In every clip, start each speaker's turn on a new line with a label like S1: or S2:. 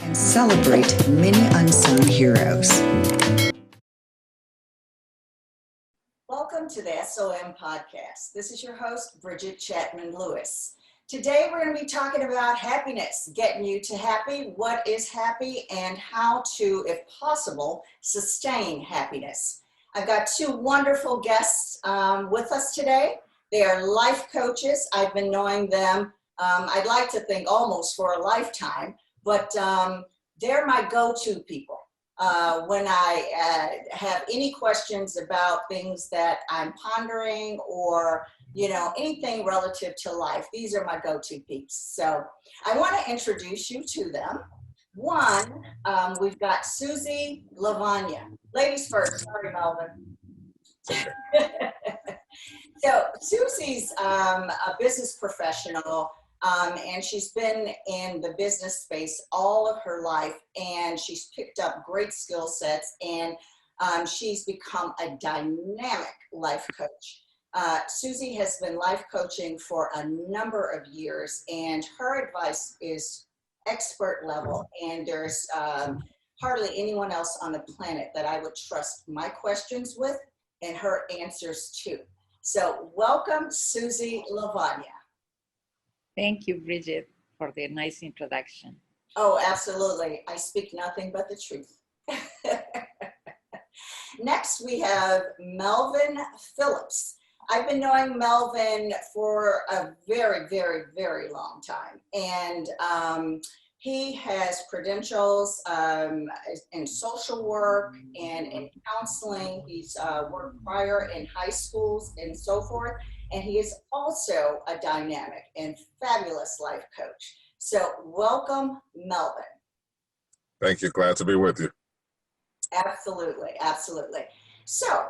S1: and celebrate many unsung heroes. Welcome to the SOM podcast. This is your host, Bridget Chapman Lewis. Today we're going to be talking about happiness, getting you to happy, what is happy, and how to, if possible, sustain happiness. I've got two wonderful guests with us today. They are life coaches. I've been knowing them, I'd like to think almost for a lifetime, but they're my go-to people. When I have any questions about things that I'm pondering or, anything relative to life, these are my go-to peeps. So I want to introduce you to them. One, we've got Susy, Lavagna. Ladies first. Sorry, Melvin. So Susy's a business professional. And she's been in the business space all of her life, and she's picked up great skill sets, and she's become a dynamic life coach. Susy has been life coaching for a number of years, and her advice is expert level, and there's hardly anyone else on the planet that I would trust my questions with and her answers to. So welcome, Susy Lavagna.
S2: Thank you, Bridget, for the nice introduction.
S1: Oh, absolutely. I speak nothing but the truth. Next, we have Melvin Phillips. I've been knowing Melvin for a very, very, very long time. And he has credentials in social work and in counseling. He's worked prior in high schools and so forth. And he is also a dynamic and fabulous life coach. So welcome, Melvin.
S3: Thank you. Glad to be with you.
S1: Absolutely, absolutely. So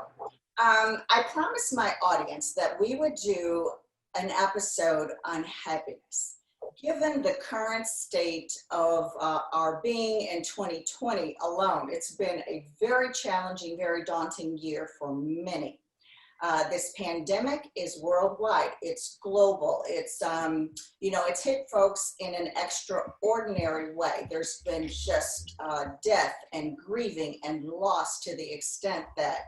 S1: I promised my audience that we would do an episode on happiness. Given the current state of our being in 2020 alone, it's been a very challenging, very daunting year for many. This pandemic is worldwide. It's global. It's, it's hit folks in an extraordinary way. There's been just death and grieving and loss to the extent that,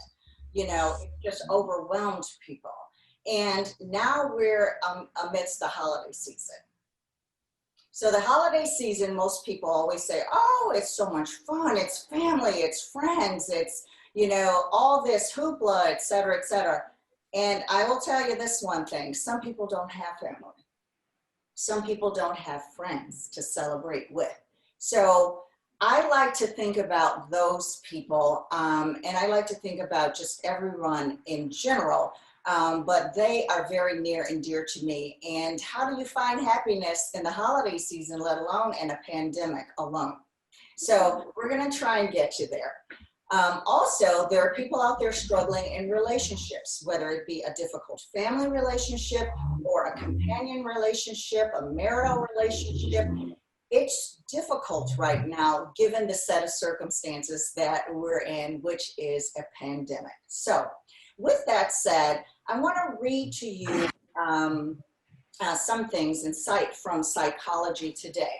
S1: it just overwhelmed people. And now we're amidst the holiday season. So the holiday season, most people always say, oh, it's so much fun. It's family, it's friends, it's, all this hoopla, et cetera, et cetera. And I will tell you this one thing, some people don't have family. Some people don't have friends to celebrate with. So I like to think about those people, and I like to think about just everyone in general, but they are very near and dear to me. And how do you find happiness in the holiday season, let alone in a pandemic alone? So we're gonna try and get you there. Also, there are people out there struggling in relationships, whether it be a difficult family relationship or a companion relationship, a marital relationship. It's difficult right now, given the set of circumstances that we're in, which is a pandemic. So with that said, I want to read to you some things in sight from Psychology Today.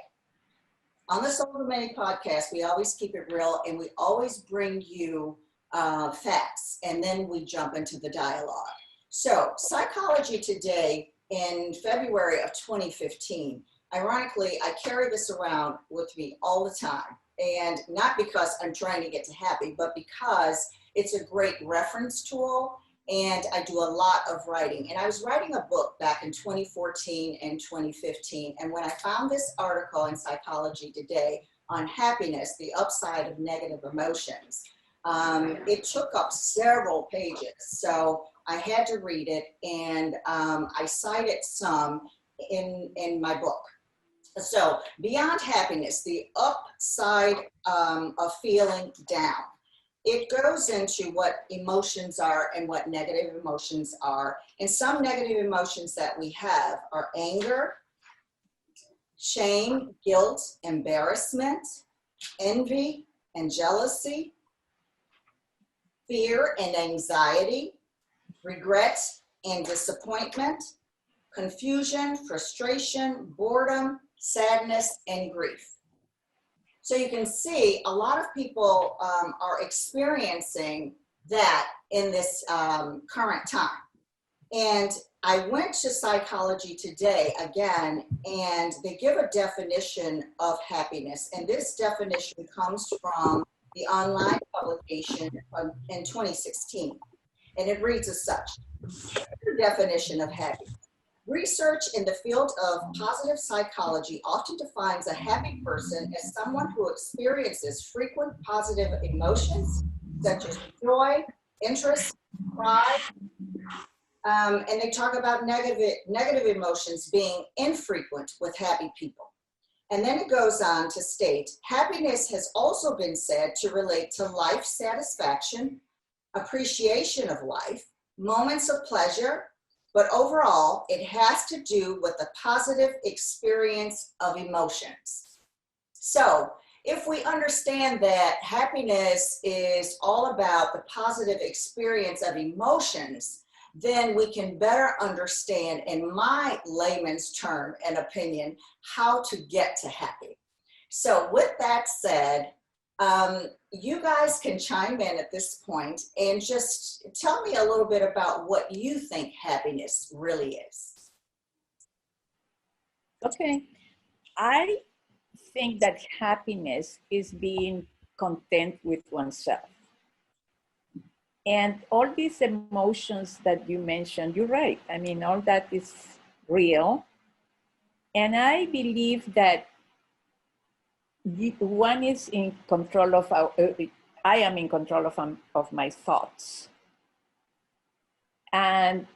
S1: On the Soul to Many podcast, we always keep it real and we always bring you facts, and then we jump into the dialogue. So Psychology Today in February of 2015, ironically, I carry this around with me all the time. And not because I'm trying to get to happy, but because it's a great reference tool. And I do a lot of writing. And I was writing a book back in 2014 and 2015. And when I found this article in Psychology Today on happiness, the upside of negative emotions, it took up several pages. So I had to read it, and I cited some in my book. So beyond happiness, the upside of feeling down. It goes into what emotions are and what negative emotions are. And some negative emotions that we have are anger, shame, guilt, embarrassment, envy and jealousy, fear and anxiety, regret and disappointment, confusion, frustration, boredom, sadness, and grief. So you can see a lot of people are experiencing that in this current time. And I went to Psychology Today again, and they give a definition of happiness. And this definition comes from the online publication in 2016. And it reads as such: the definition of happiness. Research in the field of positive psychology often defines a happy person as someone who experiences frequent positive emotions such as joy, interest, pride, and they talk about negative emotions being infrequent with happy people. And then it goes on to state, happiness has also been said to relate to life satisfaction, appreciation of life, moments of pleasure, but overall, it has to do with the positive experience of emotions. So if we understand that happiness is all about the positive experience of emotions, then we can better understand, in my layman's term and opinion, how to get to happy. So with that said, you guys can chime in at this point and just tell me a little bit about what you think happiness really is.
S2: Okay. I think that happiness is being content with oneself. And all these emotions that you mentioned, you're right. I mean, all that is real. And I believe that one is in control of I am in control of my thoughts. And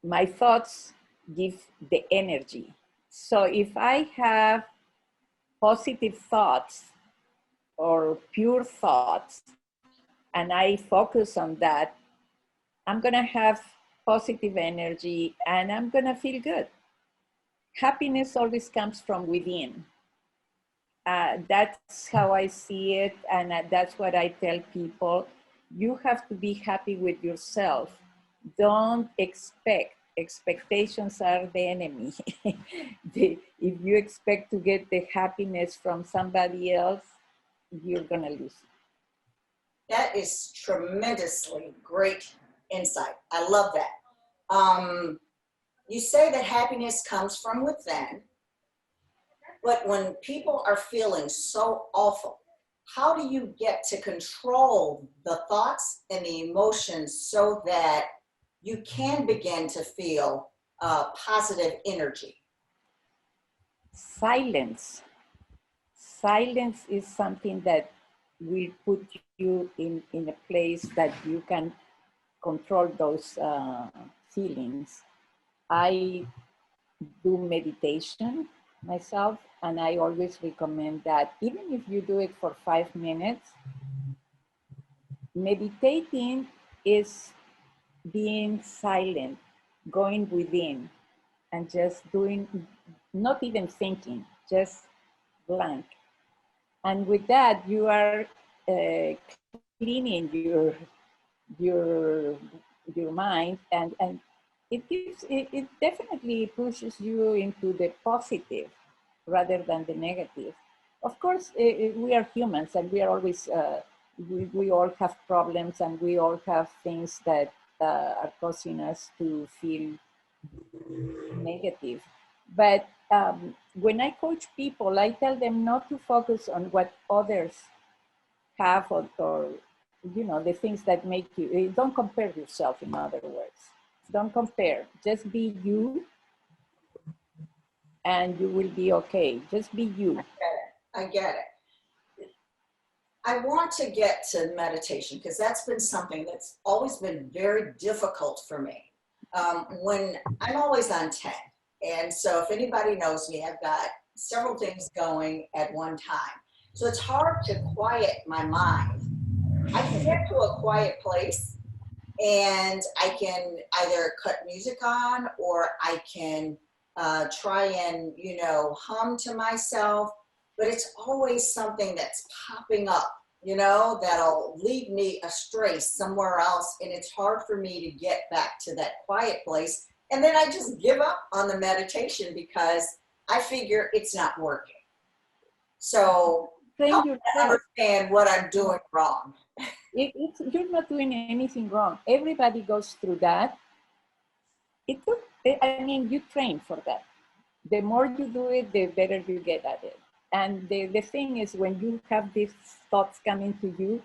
S2: my thoughts give the energy. So if I have positive thoughts or pure thoughts, and I focus on that, I'm gonna have positive energy and I'm gonna feel good. Happiness always comes from within. That's how I see it, and that's what I tell people. You have to be happy with yourself. Don't expect. Expectations are the enemy. If you expect to get the happiness from somebody else, you're gonna lose it.
S1: That is tremendously great insight. I love that. You say that happiness comes from within, but when people are feeling so awful, how do you get to control the thoughts and the emotions so that you can begin to feel positive energy?
S2: Silence. Silence is something that will put you in a place that you can control those feelings. I do meditation myself, and I always recommend that even if you do it for 5 minutes, meditating is being silent, going within, and just doing, not even thinking, just blank. And with that, you are cleaning your mind, and it definitely pushes you into the positive rather than the negative. Of course, we are humans, and we are always we all have problems, and we all have things that are causing us to feel negative. But when I coach people, I tell them not to focus on what others have, or you know, the things that make you, don't compare yourself, in other words. Don't compare, just be you, and you will be okay. Just be you.
S1: I get it. I want to get to meditation because that's been something that's always been very difficult for me. When I'm always on 10. And so if anybody knows me, I've got several things going at one time. So it's hard to quiet my mind. I can get to a quiet place and I can either cut music on, or I can try and, you know, hum to myself, but it's always something that's popping up, you know, that'll lead me astray somewhere else. And it's hard for me to get back to that quiet place. And then I just give up on the meditation because I figure it's not working. So
S2: train
S1: help me to
S2: yourself.
S1: understand what I'm doing wrong.
S2: You're not doing anything wrong. Everybody goes through that. I mean, you train for that. The more you do it, the better you get at it. And the thing is, when you have these thoughts coming to you,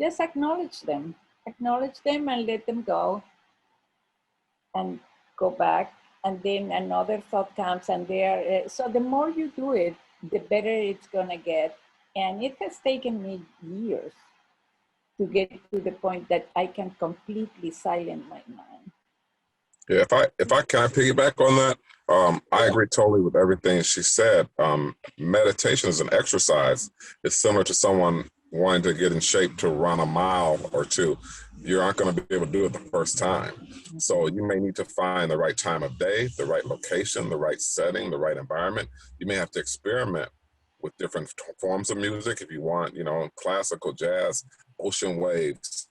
S2: just acknowledge them. Acknowledge them and let them go. And go back. And then another thought comes, and so the more you do it, the better it's gonna get. And it has taken me years to get to the point that I can completely silence my mind.
S3: Yeah, if I can piggyback on that, I agree totally with everything she said. Meditation is an exercise. It's similar to someone wanting to get in shape to run a mile or two. You aren't going to be able to do it the first time. So you may need to find the right time of day, the right location, the right setting, the right environment. You may have to experiment with different forms of music if you want, classical, jazz, ocean waves.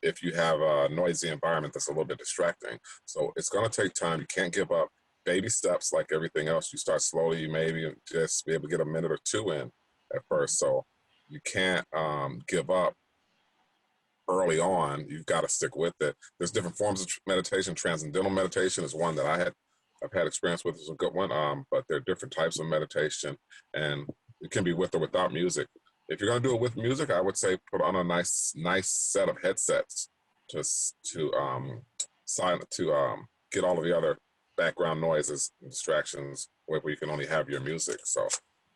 S3: If you have a noisy environment that's a little bit distracting. So it's going to take time. You can't give up. Baby steps like everything else. You start slowly. You maybe just be able to get a minute or two in at first. So you can't give up early on. You've got to stick with it. There's different forms of meditation. Transcendental meditation is one that I've had experience with. It's a good one. But there are different types of meditation, and it can be with or without music. If you're going to do it with music, I would say put on a nice set of headsets to get all of the other background noises and distractions where you can only have your music. So,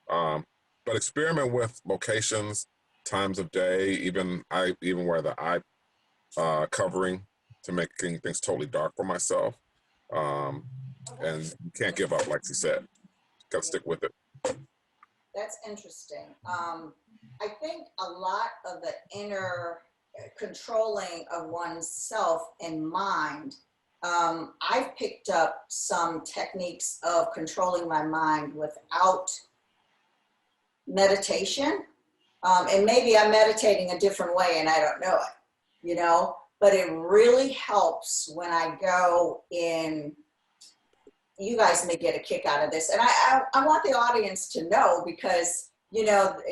S3: but experiment with locations, times of day. Even wear the eye covering to making things totally dark for myself. And you can't give up, like she said. Got to stick with it.
S1: That's interesting. I think a lot of the inner controlling of oneself and mind, I've picked up some techniques of controlling my mind without meditation. And maybe I'm meditating a different way and I don't know it, but it really helps when I go in. You guys may get a kick out of this. And I want the audience to know, because,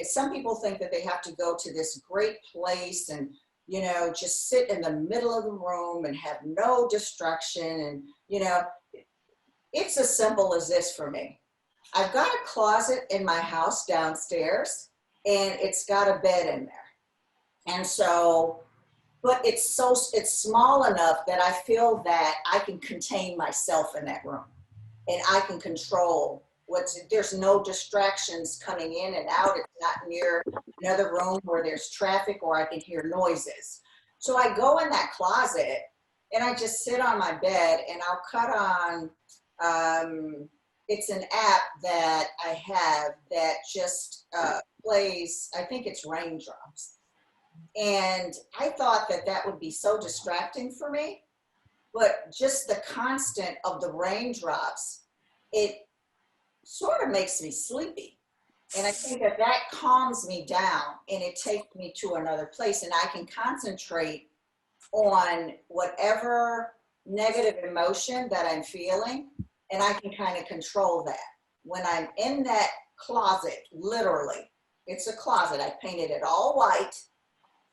S1: some people think that they have to go to this great place and, just sit in the middle of the room and have no distraction. And, it's as simple as this for me. I've got a closet in my house downstairs, and it's got a bed in there. And so, but it's small enough that I feel that I can contain myself in that room. And I can control there's no distractions coming in and out. It's not near another room where there's traffic or I can hear noises. So I go in that closet and I just sit on my bed and I'll cut on, it's an app that I have that just plays, I think it's raindrops. And I thought that would be so distracting for me. But just the constant of the raindrops, it sort of makes me sleepy. And I think that calms me down and it takes me to another place, and I can concentrate on whatever negative emotion that I'm feeling, and I can kind of control that. When I'm in that closet, literally, it's a closet. I painted it all white,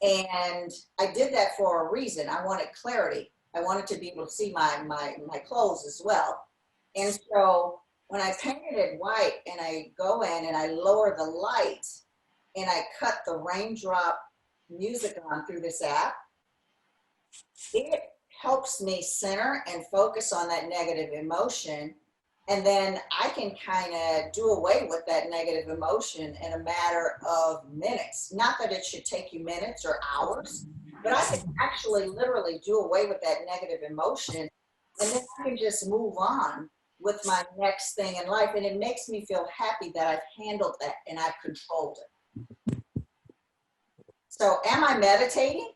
S1: and I did that for a reason. I wanted clarity. I wanted to be able to see my clothes as well. And so when I painted it white and I go in and I lower the light and I cut the raindrop music on through this app, it helps me center and focus on that negative emotion. And then I can kind of do away with that negative emotion in a matter of minutes. Not that it should take you minutes or hours, but I can actually literally do away with that negative emotion, and then I can just move on with my next thing in life. And it makes me feel happy that I've handled that and I've controlled it. So am I meditating?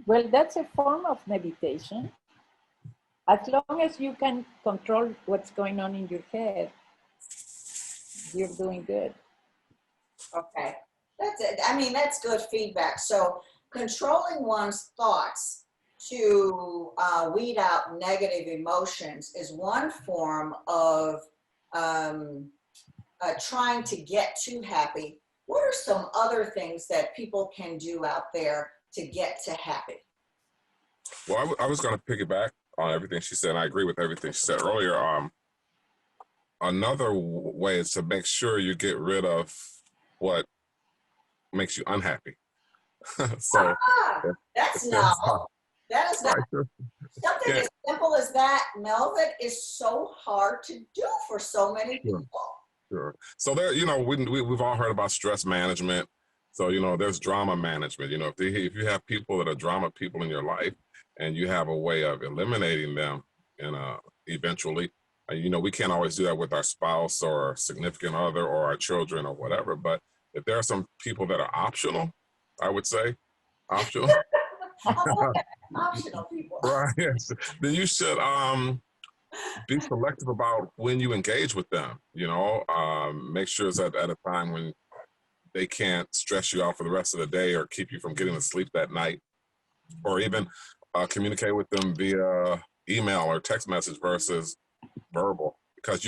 S2: Well, that's a form of meditation. As long as you can control what's going on in your head, you're doing good.
S1: Okay. That's it. I mean, that's good feedback. So controlling one's thoughts to weed out negative emotions is one form of trying to get too happy, what are some other things that people can do out there to get to happy?
S3: Well, I was going to piggyback on everything she said. And I agree with everything she said earlier. Another way is to make sure you get rid of what makes you unhappy. So
S1: That's
S3: if
S1: novel. That is not
S3: right,
S1: something
S3: yeah,
S1: as simple as that, Melvin, is so hard to do for so many
S3: sure,
S1: people.
S3: sure. So there, we've all heard about stress management. So there's drama management. If you have people that are drama people in your life, and you have a way of eliminating them, and eventually, we can't always do that with our spouse or significant other or our children or whatever. But if there are some people that are optional, I would say optional.
S1: Okay, optional people.
S3: Right. Yes. Then you should be selective about when you engage with them. Make sure it's at a time when they can't stress you out for the rest of the day or keep you from getting to sleep that night, or even communicate with them via email or text message versus verbal. Because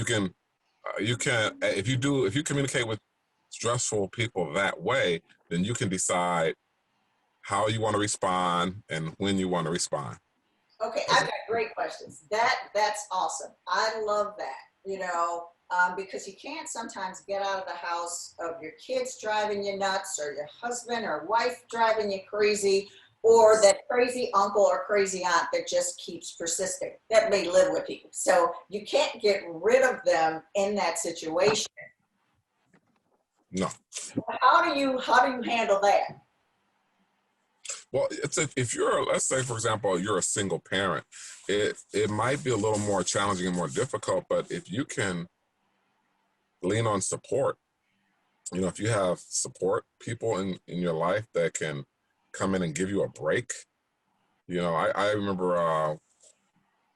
S3: if you communicate with stressful people that way, then you can decide how you want to respond and when you want to respond.
S1: Okay, I've got great questions. That's awesome. I love that, because you can't sometimes get out of the house of your kids driving you nuts or your husband or wife driving you crazy or that crazy uncle or crazy aunt that just keeps persisting that may live with you. So you can't get rid of them in that situation.
S3: No.
S1: How do you handle that?
S3: Well, if let's say, for example, you're a single parent, it might be a little more challenging and more difficult, but if you can lean on support, if you have support people in your life that can come in and give you a break. I remember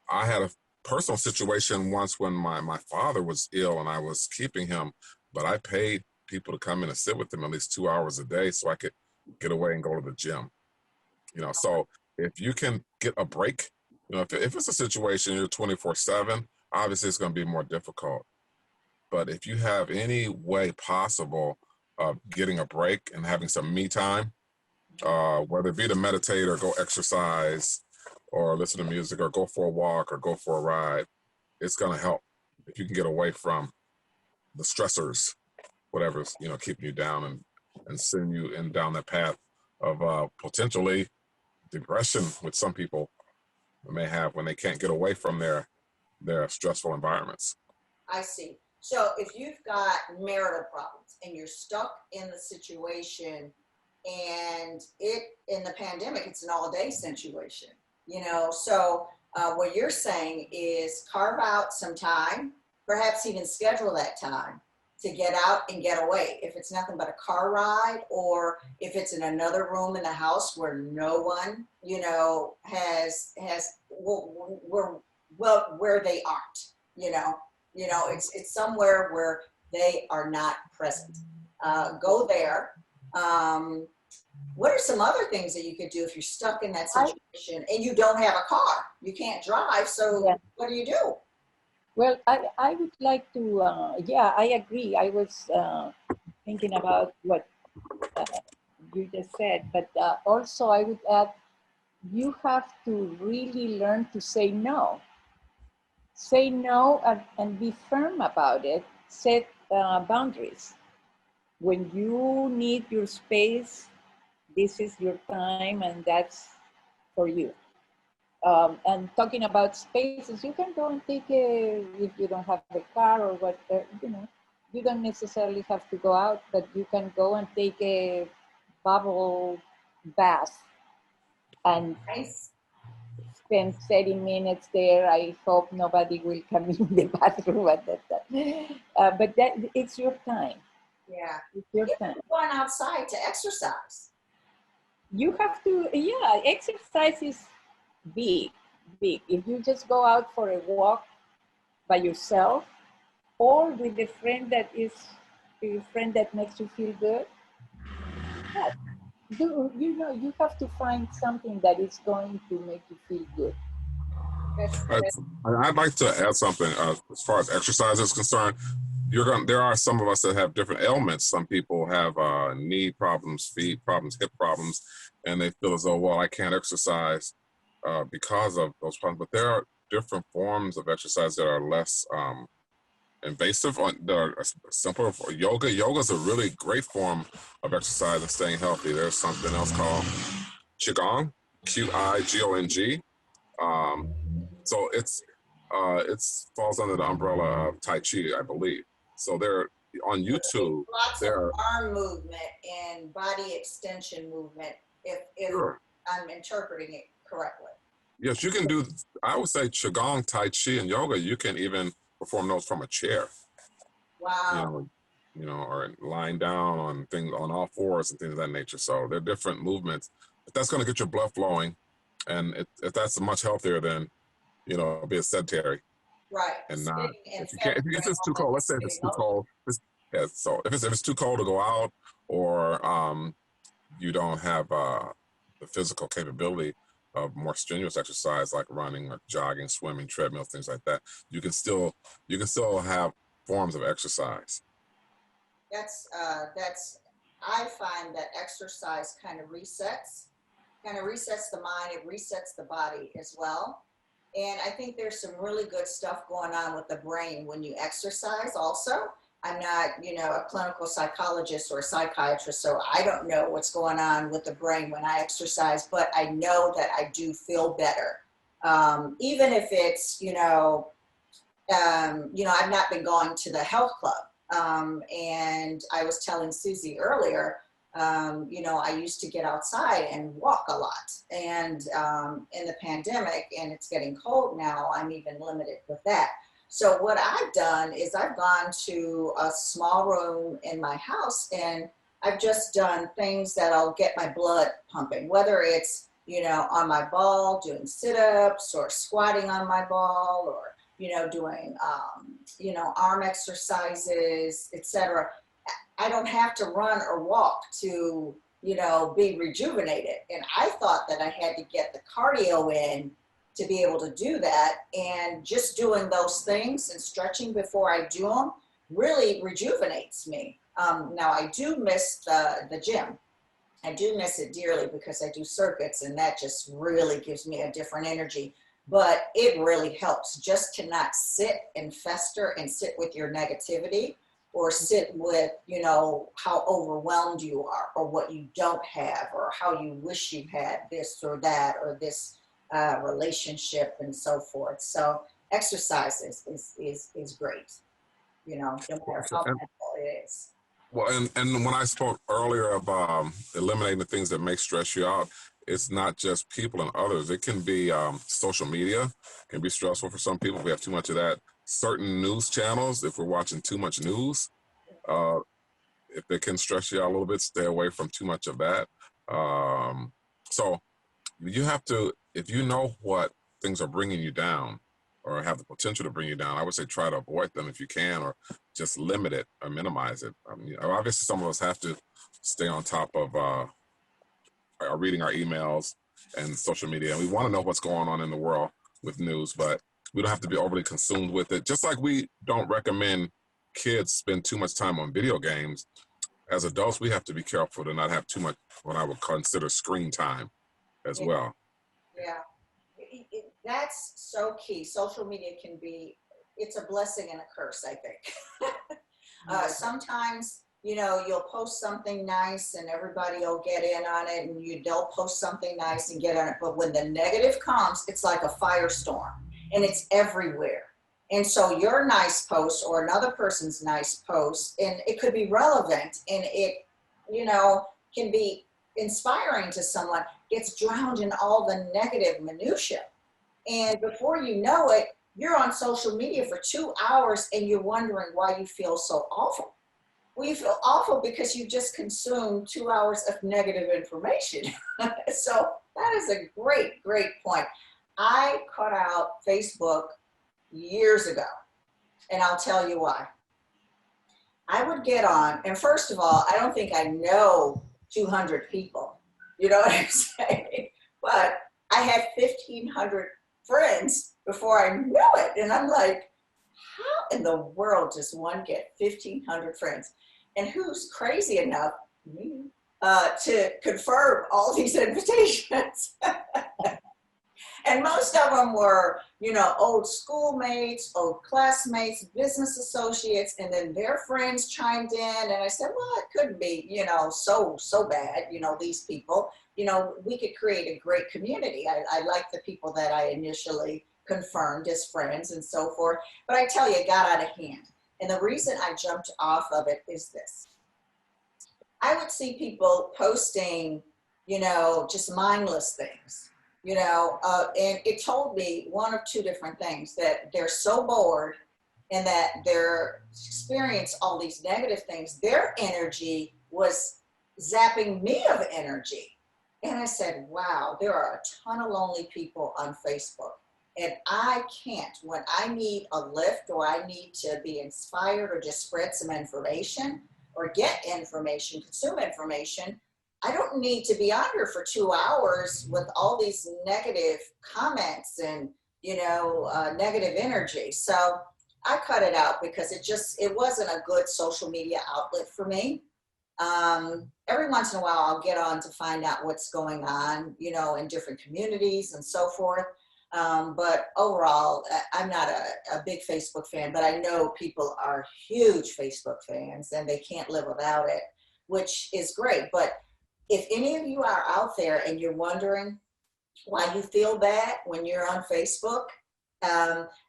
S3: I had a personal situation once when my father was ill and I was keeping him, but I paid people to come in and sit with him at least 2 hours a day so I could get away and go to the gym. So if you can get a break, if it's a situation you're 24/7, obviously it's going to be more difficult. But if you have any way possible of getting a break and having some me time, whether it be to meditate or go exercise or listen to music or go for a walk or go for a ride, it's going to help if you can get away from the stressors, whatever's keeping you down and sending you down that path of potentially depression, which some people may have when they can't get away from their stressful environments.
S1: I see. So if you've got marital problems and you're stuck in the situation, and in the pandemic, it's an all-day situation, so what you're saying is carve out some time, perhaps even schedule that time to get out and get away. If it's nothing but a car ride, or if it's in another room in the house where no one, has where they aren't, it's somewhere where they are not present. Go there. What are some other things that you could do if you're stuck in that situation and you don't have a car? You can't drive, so
S2: Yeah.
S1: what do you do?
S2: Well, I would like to, I agree. I was thinking about what you just said, but also I would add, you have to really learn to say no. Say no and be firm about it. Set boundaries. When you need your space, this is your time and that's for you. And talking about spaces, you can go and take if you don't have a car or what, you don't necessarily have to go out, but you can go and take a bubble bath and
S1: Nice.
S2: spend 30 minutes there. I hope nobody will come in the bathroom at that time. But it's your time.
S1: Yeah.
S2: It's your
S1: If
S2: time.
S1: you're going outside to exercise.
S2: You have to, exercise is big. If you just go out for a walk by yourself or with a friend that makes you feel good, yeah, you have to find something that is going to make you feel good.
S1: That's
S3: I'd like to add something as far as exercise is concerned. there are some of us that have different ailments. Some people have knee problems, feet problems, hip problems, and they feel as though, well, I can't exercise because of those problems. But there are different forms of exercise that are less invasive, that are simpler. For yoga is a really great form of exercise and staying healthy. There's something else called qigong, Qigong. So it falls under the umbrella of Tai Chi, I believe. So they're on YouTube.
S1: Lots of arm movement and body extension movement, if
S3: Sure.
S1: I'm interpreting it correctly.
S3: Yes, you can do, I would say Qigong, Tai Chi, and yoga, you can even perform those from a chair.
S1: Wow.
S3: Or lying down on things on all fours and things of that nature. So they're different movements, but that's going to get your blood flowing. And if that's much healthier than, be a sedentary.
S1: Right.
S3: And not, if it's too cold, let's say if it's too cold. So if it's too cold to go out, or you don't have the physical capability of more strenuous exercise like running or jogging, swimming, treadmill, things like that, you can still have forms of exercise.
S1: I find that exercise kind of resets the mind, it resets the body as well. And I think there's some really good stuff going on with the brain when you exercise also. I'm not, a clinical psychologist or a psychiatrist, so I don't know what's going on with the brain when I exercise, but I know that I do feel better. Even if it's, I've not been going to the health club. And I was telling Susy earlier, I used to get outside and walk a lot. And in the pandemic, and it's getting cold now, I'm even limited with that. So what I've done is I've gone to a small room in my house, and I've just done things that'll get my blood pumping, whether it's, on my ball, doing sit-ups, or squatting on my ball, or, doing, arm exercises, etc. I don't have to run or walk to, be rejuvenated. And I thought that I had to get the cardio in to be able to do that. And just doing those things and stretching before I do them really rejuvenates me. Now I do miss the gym. I do miss it dearly because I do circuits, and that just really gives me a different energy. But it really helps just to not sit and fester and sit with your negativity, or sit with, how overwhelmed you are, or what you don't have, or how you wish you had this or that, or this relationship and so forth. So exercise is great, no matter how mental it is.
S3: Well, and when I spoke earlier of eliminating the things that may stress you out, it's not just people and others. It can be social media, can be stressful for some people. We have too much of that. Certain news channels, if we're watching too much news, if it can stress you out a little bit, stay away from too much of that. So you have to, if you know what things are bringing you down or have the potential to bring you down, I would say try to avoid them if you can, or just limit it or minimize it. Obviously, some of us have to stay on top of reading our emails and social media, and we want to know what's going on in the world with news, but we don't have to be overly consumed with it. Just like we don't recommend kids spend too much time on video games, as adults, we have to be careful to not have too much what I would consider screen time as well.
S1: Yeah, that's so key. Social media can be, it's a blessing and a curse, I think. Sometimes, you'll post something nice and everybody will get in on it, and they'll post something nice and get on it. But when the negative comes, it's like a firestorm, and it's everywhere. And so your nice post or another person's nice post, and it could be relevant, and it, can be inspiring to someone, gets drowned in all the negative minutia. And before you know it, you're on social media for 2 hours and you're wondering why you feel so awful. Well, you feel awful because you just consumed 2 hours of negative information. So that is a great, great point. I cut out Facebook years ago, and I'll tell you why. I would get on, and first of all, I don't think I know 200 people, you know what I'm saying? But I had 1,500 friends before I knew it, and I'm like, how in the world does one get 1,500 friends? And who's crazy enough, me, to confirm all these invitations? And most of them were, you know, old schoolmates, old classmates, business associates, and then their friends chimed in. And I said, well, it couldn't be, you know, so bad, you know, these people. You know, we could create a great community. I like the people that I initially confirmed as friends and so forth. But I tell you, it got out of hand. And the reason I jumped off of it is this. I would see people posting, you know, just mindless things. You know, and it told me one of two different things, that they're so bored and that they're experience all these negative things. Their energy was zapping me of energy. And I said, wow, there are a ton of lonely people on Facebook. And I can't, when I need a lift or I need to be inspired or just spread some information or get information, consume information, I don't need to be on here for 2 hours with all these negative comments and, you know, negative energy. So I cut it out because it wasn't a good social media outlet for me. Every once in a while I'll get on to find out what's going on, you know, in different communities and so forth. But overall, I'm not a big Facebook fan, but I know people are huge Facebook fans and they can't live without it, which is great. But if any of you are out there and you're wondering why you feel bad when you're on Facebook,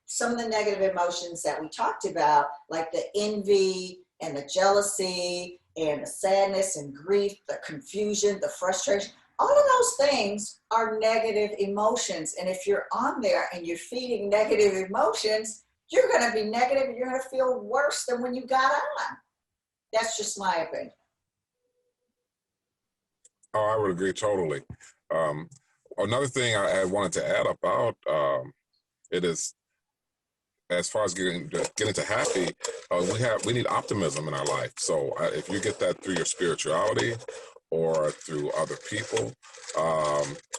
S1: some of the negative emotions that we talked about, like the envy and the jealousy and the sadness and grief, the confusion, the frustration, all of those things are negative emotions. And if you're on there and you're feeding negative emotions, you're going to be negative and you're going to feel worse than when you got on. That's just my opinion.
S3: Oh, I would agree totally. Another thing I wanted to add about it is, as far as getting to happy, we need optimism in our life. So if you get that through your spirituality or through other people,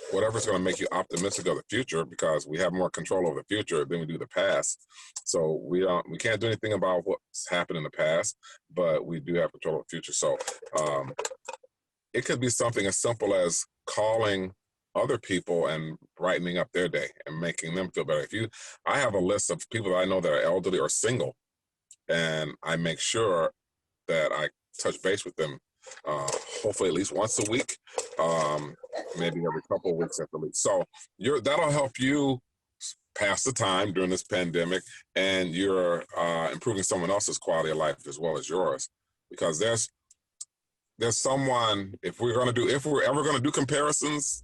S3: whatever's going to make you optimistic of the future, because we have more control over the future than we do the past. So we can't do anything about what's happened in the past, but we do have control of the future. So it could be something as simple as calling other people and brightening up their day and making them feel better. I have a list of people that I know that are elderly or single, and I make sure that I touch base with them, hopefully at least once a week, maybe every couple of weeks at the least. So that'll help you pass the time during this pandemic, and you're improving someone else's quality of life as well as yours, because there's someone, if we're ever going to do comparisons,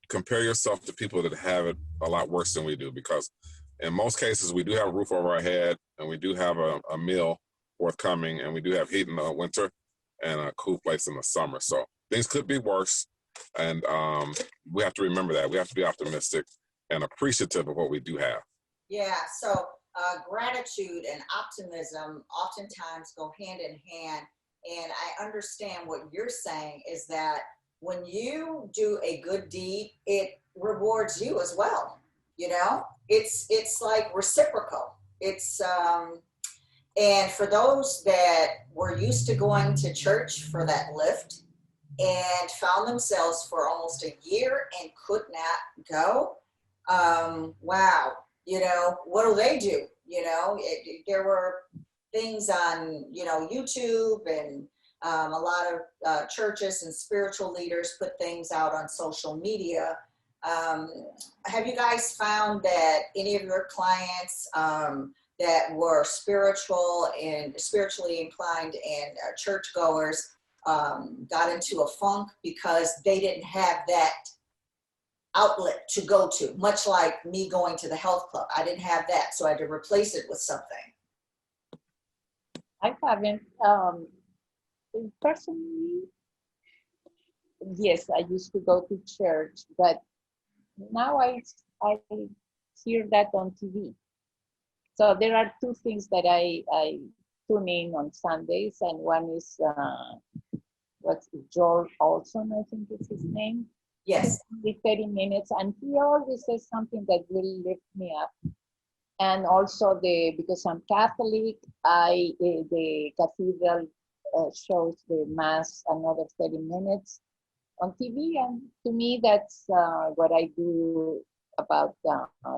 S3: compare yourself to people that have it a lot worse than we do, because in most cases we do have a roof over our head and we do have a meal forthcoming and we do have heat in the winter and a cool place in the summer. So things could be worse, and we have to remember that. We have to be optimistic and appreciative of what we do have.
S1: Yeah, so gratitude and optimism oftentimes go hand in hand. And I understand what you're saying is that when you do a good deed, it rewards you as well. You know, it's like reciprocal. It's and for those that were used to going to church for that lift and found themselves for almost a year and could not go, wow, you know, what do they do? You know, there were things on, you know, YouTube, and a lot of churches and spiritual leaders put things out on social media. Have you guys found that any of your clients that were spiritually inclined and churchgoers got into a funk because they didn't have that outlet to go to, much like me going to the health club? I didn't have that, so I had to replace it with something.
S2: I haven't. Personally, yes, I used to go to church, but now I hear that on TV. So there are two things that I tune in on Sundays, and one is what's George Olson, I think is his name.
S1: Yes.
S2: Only 30 minutes, and he always says something that will lift me up. And also because I'm Catholic, the cathedral shows the mass another 30 minutes on TV, and to me that's what I do about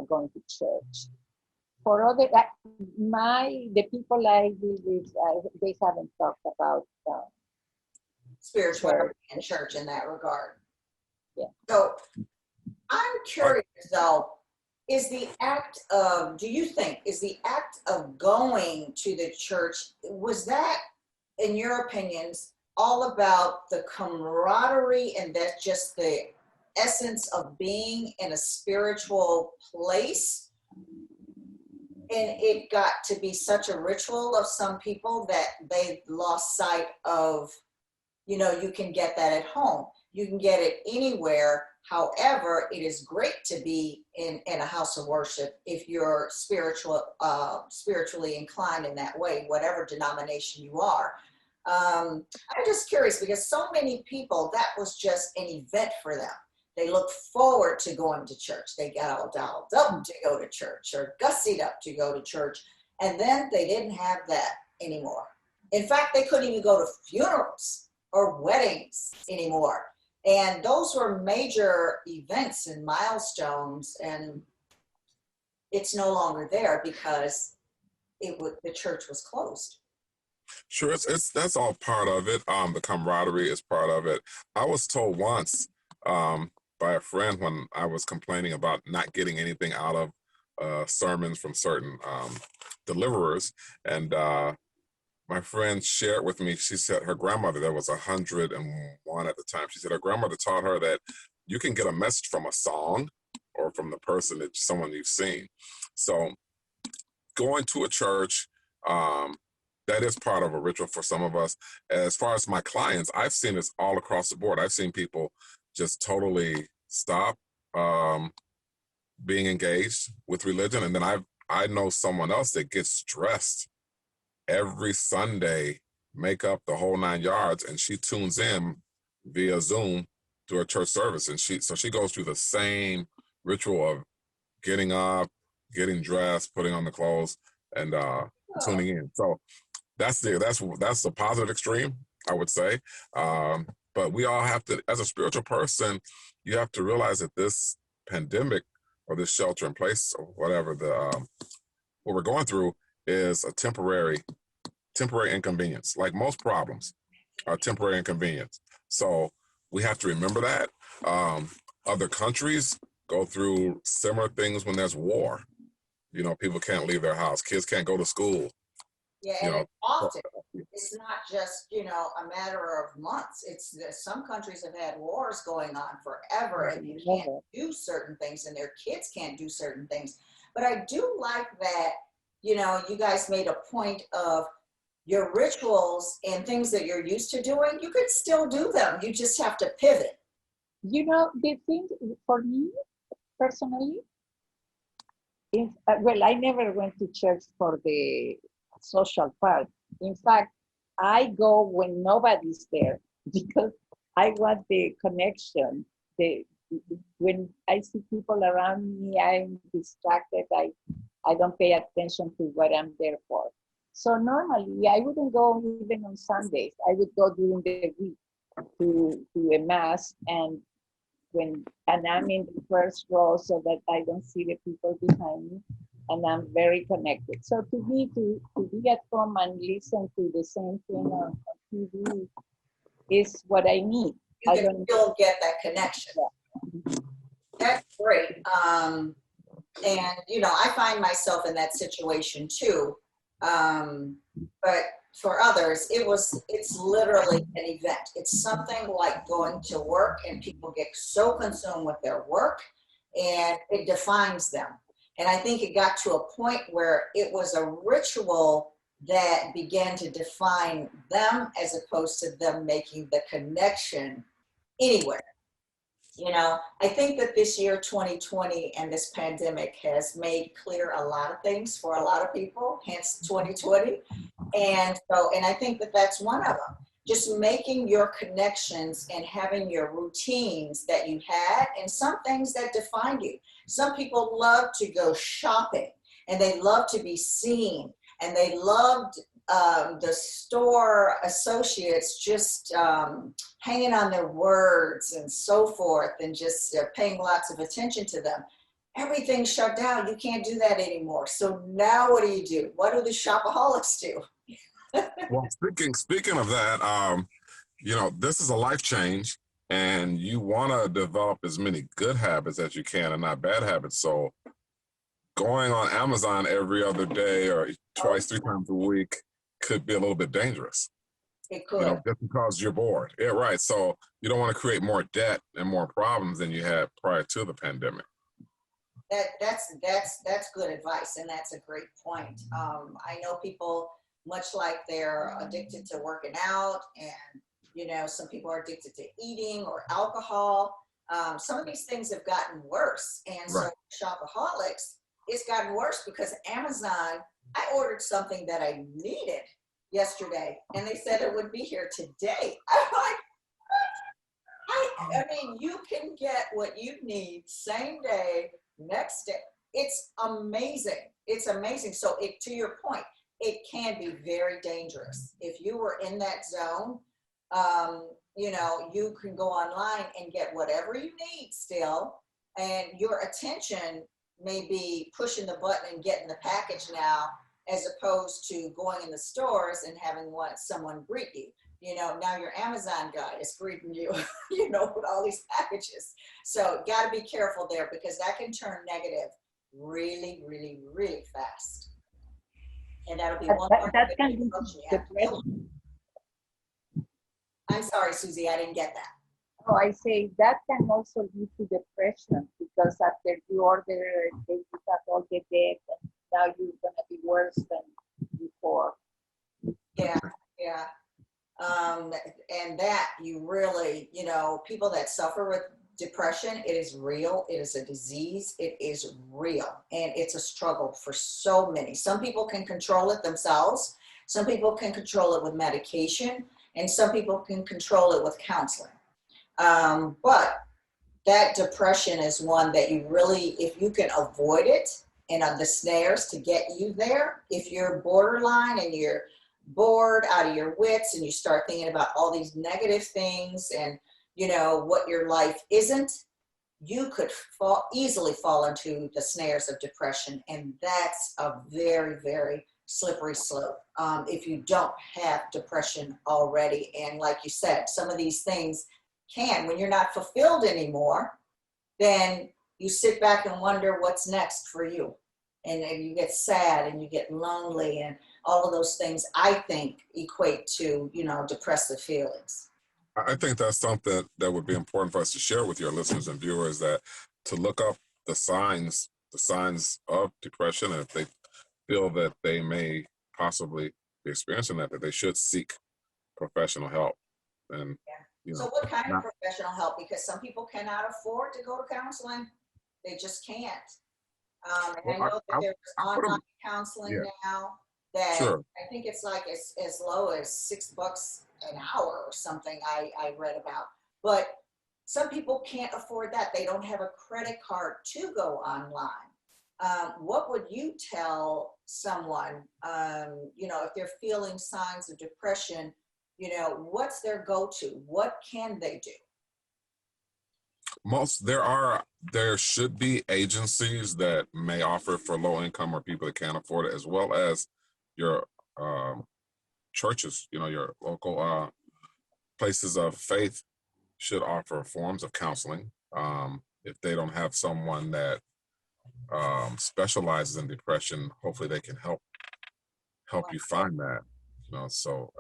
S2: going to church. For other, the people I live with, they haven't talked about
S1: Spirituality
S2: church.
S1: and church in that regard.
S2: Yeah.
S1: So I'm curious though, do you think, is the act of going to the church, was that, in your opinions, all about the camaraderie and that's just the essence of being in a spiritual place? And it got to be such a ritual of some people that they lost sight of, you can get that at home. You can get it anywhere. However, it is great to be in a house of worship if you're spiritually inclined in that way, whatever denomination you are. I'm just curious because so many people, that was just an event for them. They look forward to going to church. They got all dolled up to go to church or gussied up to go to church. And then they didn't have that anymore. In fact, they couldn't even go to funerals or weddings anymore. And those were major events and milestones, and it's no longer there because the church was closed.
S3: Sure, that's all part of it. The camaraderie is part of it. I was told once by a friend when I was complaining about not getting anything out of sermons from certain deliverers, and my friend shared with me, she said her grandmother, that was 101 at the time, she said her grandmother taught her that you can get a message from a song or from the person that someone you've seen. So going to a church, that is part of a ritual for some of us. As far as my clients, I've seen this all across the board. I've seen people just totally stop being engaged with religion. And then I know someone else that gets stressed every Sunday, make up the whole 9 yards, and she tunes in via Zoom to a church service. And she goes through the same ritual of getting up, getting dressed, putting on the clothes, and tuning in. So that's the positive extreme, I would say. But we all have to, as a spiritual person, you have to realize that this pandemic or this shelter in place or whatever what we're going through is a temporary inconvenience. Like most problems are temporary inconvenience. So we have to remember that. Other countries go through similar things when there's war. People can't leave their house. Kids can't go to school.
S1: Yeah, and it's often, it's not just, a matter of months. It's some countries have had wars going on forever and they can't do certain things and their kids can't do certain things. But I do like that, you guys made a point of your rituals and things that you're used to doing. You could still do them. You just have to pivot.
S2: The thing for me personally is, I never went to church for the social part. In fact, I go when nobody's there because I want the connection. When I see people around me, I'm distracted. I don't pay attention to what I'm there for. So normally I wouldn't go even on Sundays. I would go during the week to a mass, and I'm in the first row so that I don't see the people behind me, and I'm very connected. So to me, to be at home and listen to the same thing on TV is what I need.
S1: You can still get that connection.
S2: Yeah.
S1: That's great. And I find myself in that situation too. But for others, it's literally an event. It's something like going to work, and people get so consumed with their work and it defines them. And I think it got to a point where it was a ritual that began to define them as opposed to them making the connection anywhere. I think that this year, 2020, and this pandemic has made clear a lot of things for a lot of people, hence 2020. And I think that that's one of them. Just making your connections and having your routines that you had, and some things that define you. Some people love to go shopping. and they love to be seen, and they loved the store associates just hanging on their words and so forth, and just paying lots of attention to them. Everything's shut down. You can't do that anymore. So now what do? What do the shopaholics do?
S3: Well, speaking of that, you know, this is a life change, and you want to develop as many good habits as you can and not bad habits. So going on Amazon every other day or twice, 3 times a week could be a little bit dangerous.
S1: It could.
S3: You know, just because you're bored. Yeah, right. So you don't want to create more debt and more problems than you had prior to the pandemic.
S1: That's good advice, and that's a great point. I know people, much like they're addicted to working out, and you know, some people are addicted to eating or alcohol. Some of these things have gotten worse, and
S3: Right.
S1: so shopaholics, it's gotten worse because Amazon. I ordered something that I needed yesterday, and they said it would be here today. I'm like, I mean, you can get what you need same day, next day. It's amazing. It's amazing. So to your point, it can be very dangerous. If you were in that zone, you know, you can go online and get whatever you need still, and your attention may be pushing the button and getting the package now, as opposed to going in the stores and having someone greet you. You know, now your Amazon guy is greeting you, you know, with all these packages. So got to be careful there, because that can turn negative really, really, really fast. And that'll be one part
S2: That
S1: of
S2: can
S1: the
S2: lead
S1: approach you
S2: to
S1: have to deal with.
S2: depression.
S1: I'm sorry, Susie, I didn't get that.
S2: Oh, I say that can also lead to depression, because after you order, they you have all the debt, and now you're gonna be worse than before.
S1: Yeah, yeah. And that you really, you know, people that suffer with depression, it is real. It is a disease. It is real. And it's a struggle for so many. Some people can control it themselves. Some people can control it with medication, and some people can control it with counseling. But that depression is one that you really, if you can avoid it and the snares to get you there, if you're borderline and you're bored out of your wits and you start thinking about all these negative things and, you know, what your life isn't, you could easily fall into the snares of depression. And that's a very, very slippery slope if you don't have depression already. And like you said, some of these things when you're not fulfilled anymore, then you sit back and wonder what's next for you. And you get sad and you get lonely, and all of those things, I think, equate to, you know, depressive feelings.
S3: I think that's something that would be important for us to share with your listeners and viewers, that to look up the signs of depression, and if they feel that they may possibly be experiencing that they should seek professional help. And you know,
S1: so what kind of professional help? Because some people cannot afford to go to counseling. They just can't. And I know that there's online counseling now that
S3: sure.
S1: I think it's like as low as $6 an hour or something I read about. But some people can't afford that. They don't have a credit card to go online. What would you tell someone, you know, if they're feeling signs of depression, you know, what's their go-to? What can they do?
S3: There should be agencies that may offer for low income or people that can't afford it, as well as your churches, you know, your local places of faith should offer forms of counseling. If they don't have someone that specializes in depression, hopefully they can help you find that. You know, so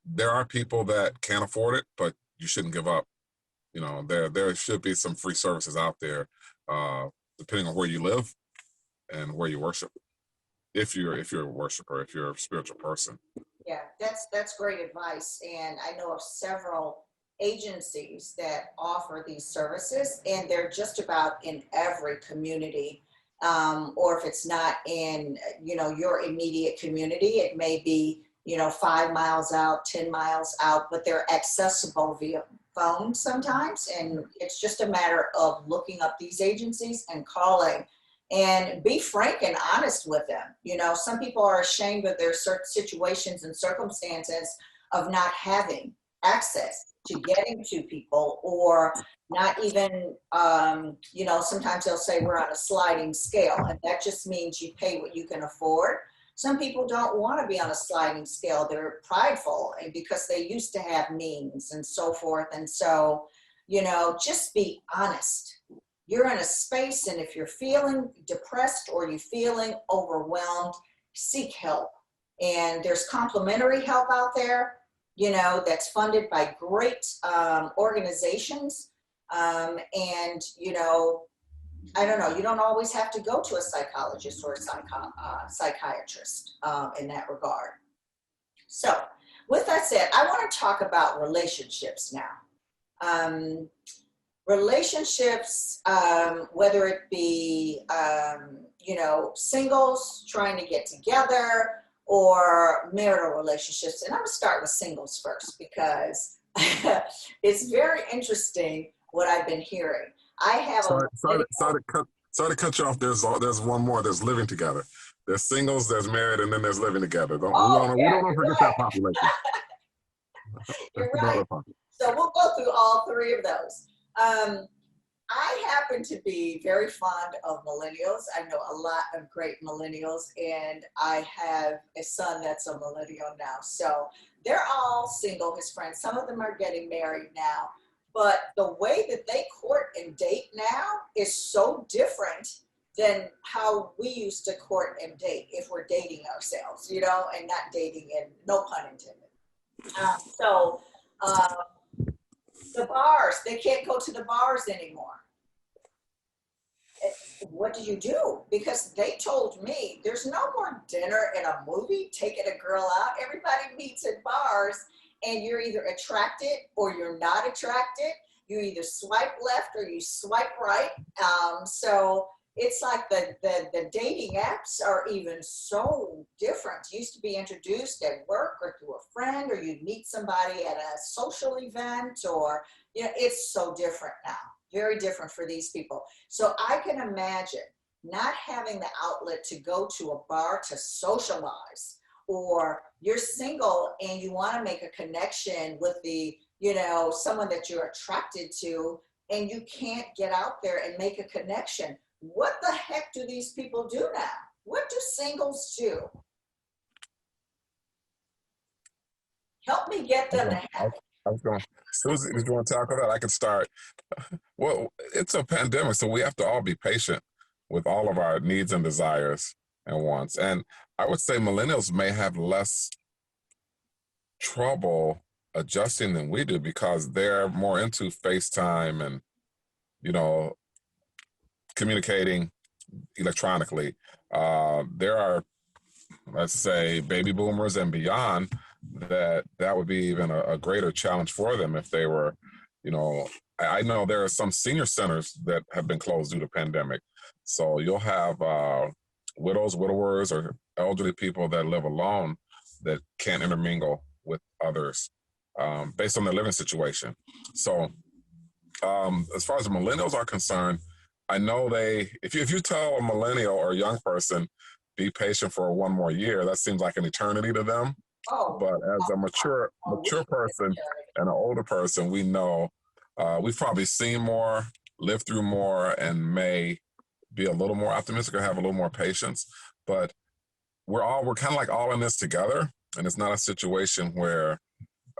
S3: there are people that can't afford it, but you shouldn't give up. You know, there should be some free services out there, depending on where you live and where you worship. If you're a worshiper, if you're a spiritual person.
S1: Yeah, that's great advice. And I know of several agencies that offer these services, and they're just about in every community. Or if it's not in, you know, your immediate community, it may be, you know, 5 miles out, 10 miles out, but they're accessible via phone sometimes. And it's just a matter of looking up these agencies and calling and be frank and honest with them. You know, some people are ashamed of their certain situations and circumstances of not having access to getting to people, or not even, you know, sometimes they'll say we're on a sliding scale, and that just means you pay what you can afford. Some people don't want to be on a sliding scale. They're prideful, and because they used to have means and so forth. And so, you know, just be honest. You're in a space, and if you're feeling depressed or you're feeling overwhelmed, seek help. And there's complimentary help out there, you know, that's funded by great organizations. And, you know, I don't know, you don't always have to go to a psychologist or a psychiatrist in that regard. So with that said, I want to talk about relationships now. Relationships, whether it be, you know, singles trying to get together, or marital relationships. And I'm going to start with singles first, because it's very interesting what I've been hearing. I have
S3: sorry to cut you off. There's one more. There's living together. There's singles, there's married, and then there's living together. We don't want to forget that population.
S1: You're right. So we'll go through all three of those. I happen to be very fond of millennials. I know a lot of great millennials, and I have a son that's a millennial now. So they're all single, his friends. Some of them are getting married now. But the way that they court and date now is so different than how we used to court and date if we're dating ourselves, you know, and not dating in, no pun intended. The bars, they can't go to the bars anymore. What do you do? Because they told me there's no more dinner and a movie, taking a girl out. Everybody meets at bars, and you're either attracted or you're not attracted. You either swipe left or you swipe right. So it's like the dating apps are even so different. You used to be introduced at work or through a friend, or you'd meet somebody at a social event, or, you know, it's so different now. Very different for these people. So I can imagine not having the outlet to go to a bar to socialize, or you're single and you want to make a connection with the, you know, someone that you're attracted to, and you can't get out there and make a connection. What the heck do these people do now? What do singles do? Help me get them to happy.
S3: I was going, Susy, did you want to tackle that? I can start. Well, it's a pandemic, so we have to all be patient with all of our needs and desires and wants. And I would say millennials may have less trouble adjusting than we do, because they're more into FaceTime and, you know, communicating electronically. There are, let's say, baby boomers and beyond, that would be even a greater challenge for them if they were, you know, I know there are some senior centers that have been closed due to pandemic. So you'll have widows, widowers, or elderly people that live alone that can't intermingle with others based on their living situation. So as far as the millennials are concerned, I know if you tell a millennial or a young person, be patient for one more year, that seems like an eternity to them. But as a mature person and an older person, we know we've probably seen more, lived through more, and may be a little more optimistic or have a little more patience. But we're kind of like all in this together, and it's not a situation where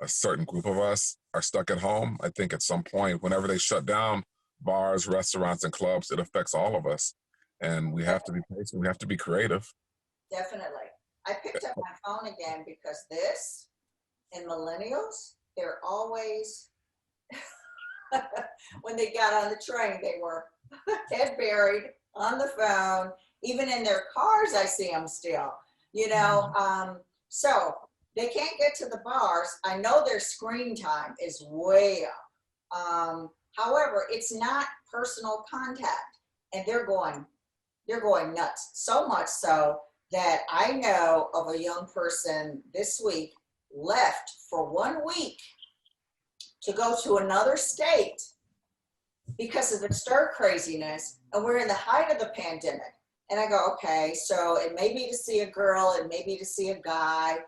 S3: a certain group of us are stuck at home. I think at some point, whenever they shut down bars, restaurants, and clubs, it affects all of us, and we have to be patient. We have to be creative.
S1: Definitely. I picked up my phone again because this, and millennials, they're always, when they got on the train, they were head buried on the phone. Even in their cars, I see them still, you know. So they can't get to the bars. I know their screen time is way up. However, it's not personal contact, and they're going nuts. So much so that I know of a young person this week left for 1 week to go to another state because of the stir craziness. And we're in the height of the pandemic. And I go, okay, so it may be to see a girl, it may be to see a guy,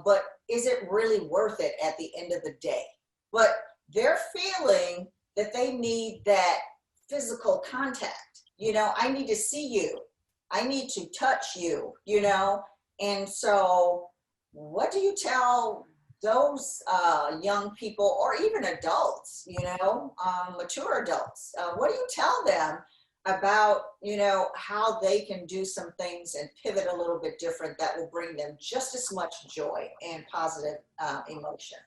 S1: but is it really worth it at the end of the day? But they're feeling that they need that physical contact. You know, I need to see you. I need to touch you, you know? And so what do you tell those young people, or even adults, you know, mature adults? What do you tell them about, you know, how they can do some things and pivot a little bit different that will bring them just as much joy and positive emotion?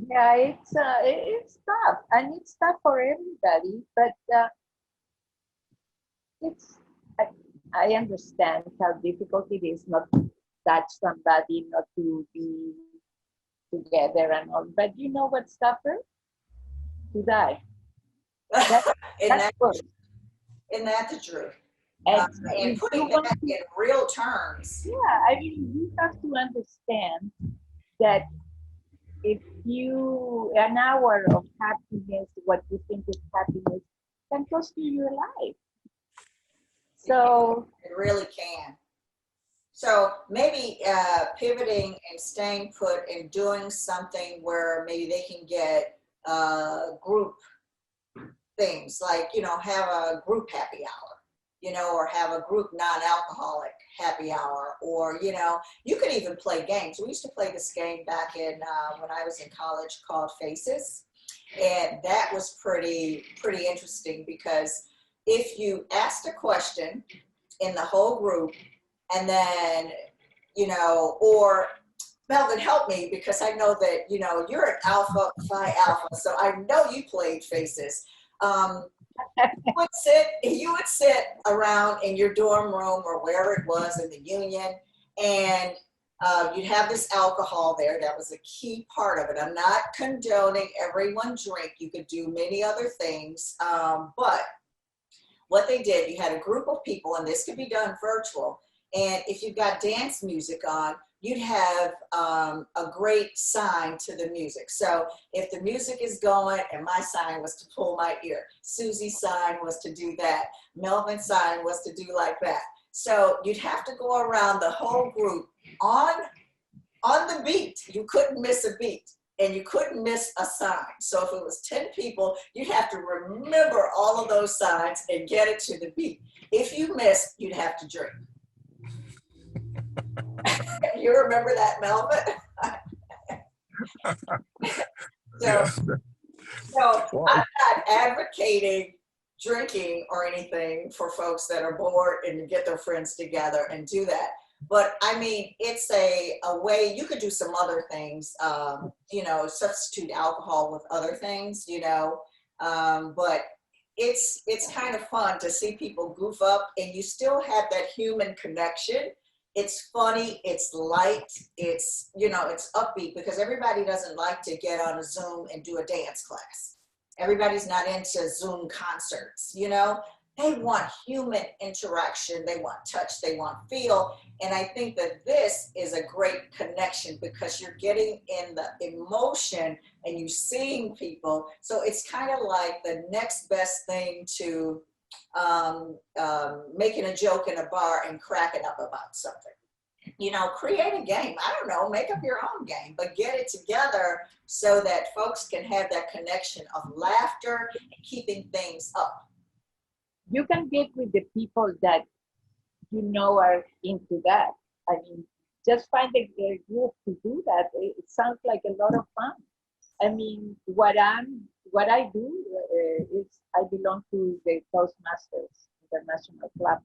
S2: Yeah, it's tough, and it's tough for everybody. But it's I understand how difficult it is not to touch somebody, not to be together and all. But you know what's tougher? To die. That's
S1: Isn't that,
S2: worse.
S1: isn't that the truth?
S2: And
S1: And
S2: if you
S1: putting
S2: want
S1: that
S2: to,
S1: in real terms.
S2: yeah, I mean, you have to understand that if you, an hour of happiness, what you think is happiness, can cost you your life. So,
S1: It really can. So maybe pivoting and staying put and doing something where maybe they can get group things, like, you know, have a group happy hour, you know, or have a group non-alcoholic happy hour, or, you know, you could even play games. We used to play this game back in when I was in college called Faces. And that was pretty interesting, because if you asked a question in the whole group, and then, you know, or Melvin, help me, because I know that, you know, you're an alpha, phi alpha, so I know you played Faces. You would sit around in your dorm room or wherever it was in the union, and you'd have this alcohol there. That was a key part of it. I'm not condoning everyone drink. You could do many other things, but what they did, you had a group of people, and this could be done virtual. And if you've got dance music on, you'd have a great sign to the music. So if the music is going, and my sign was to pull my ear, Susy's sign was to do that, Melvin's sign was to do like that. So you'd have to go around the whole group on the beat. You couldn't miss a beat, and you couldn't miss a sign. So if it was 10 people, you'd have to remember all of those signs and get it to the beat. If you missed, you'd have to drink. You remember that, Melvin? So I'm not advocating drinking or anything for folks that are bored and get their friends together and do that. But I mean, it's a way you could do some other things, you know, substitute alcohol with other things, you know, but it's kind of fun to see people goof up, and you still have that human connection. It's funny, it's light, it's, you know, it's upbeat, because everybody doesn't like to get on a Zoom and do a dance class. Everybody's not into Zoom concerts, you know. They want human interaction, they want touch, they want feel. And I think that this is a great connection, because you're getting in the emotion and you're seeing people. So it's kind of like the next best thing to making a joke in a bar and cracking up about something. You know, create a game. I don't know, make up your own game, but get it together so that folks can have that connection of laughter and keeping things up.
S2: you can get with the people that you know are into that. I mean, just find a group to do that. It sounds like a lot of fun. I mean, what I do is I belong to the Toastmasters International Club,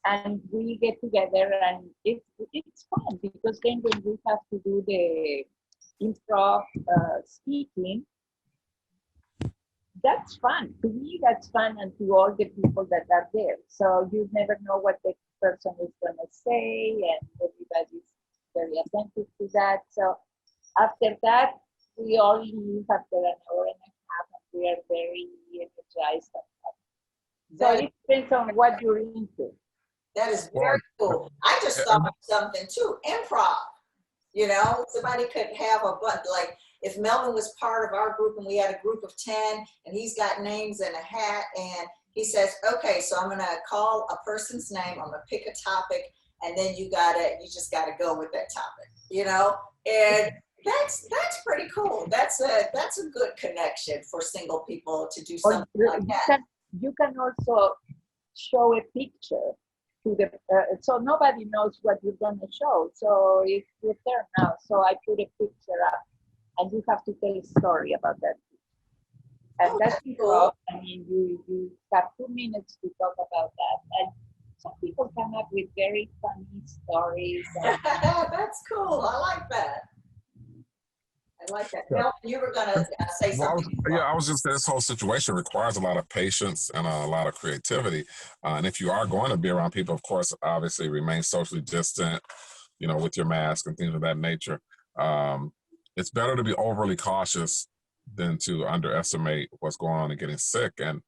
S2: and we get together, and it's fun, because then when we have to do the improv speaking, that's fun. To me, that's fun, and to all the people that are there. So you never know what the person is going to say, and everybody's very attentive to that. So after that, we all leave after an hour and a half, and we are very energized. So it depends on what you're into.
S1: That is very cool. I just thought of something too, improv. You know, somebody could have a bunch, like if Melvin was part of our group and we had a group of 10 and he's got names in a hat and He says, okay, so I'm going to call a person's name. I'm going to pick a topic, and then you just got to go with that topic, you know? And that's pretty cool. That's a good connection for single people to do something like that.
S2: You can also show a picture to the so nobody knows what you're going to show. So it's your turn now. So I put a picture up, and you have to tell a story about that. And that's cool. I mean, you have 2 minutes to talk about that. And some people come up with very funny stories.
S1: That's cool. I like that. I like that. Melvin, you were going to say something.
S3: I was just saying this whole situation requires a lot of patience and a lot of creativity. And if you are going to be around people, of course, obviously remain socially distant, you know, with your mask and things of that nature. It's better to be overly cautious than to underestimate what's going on and getting sick. And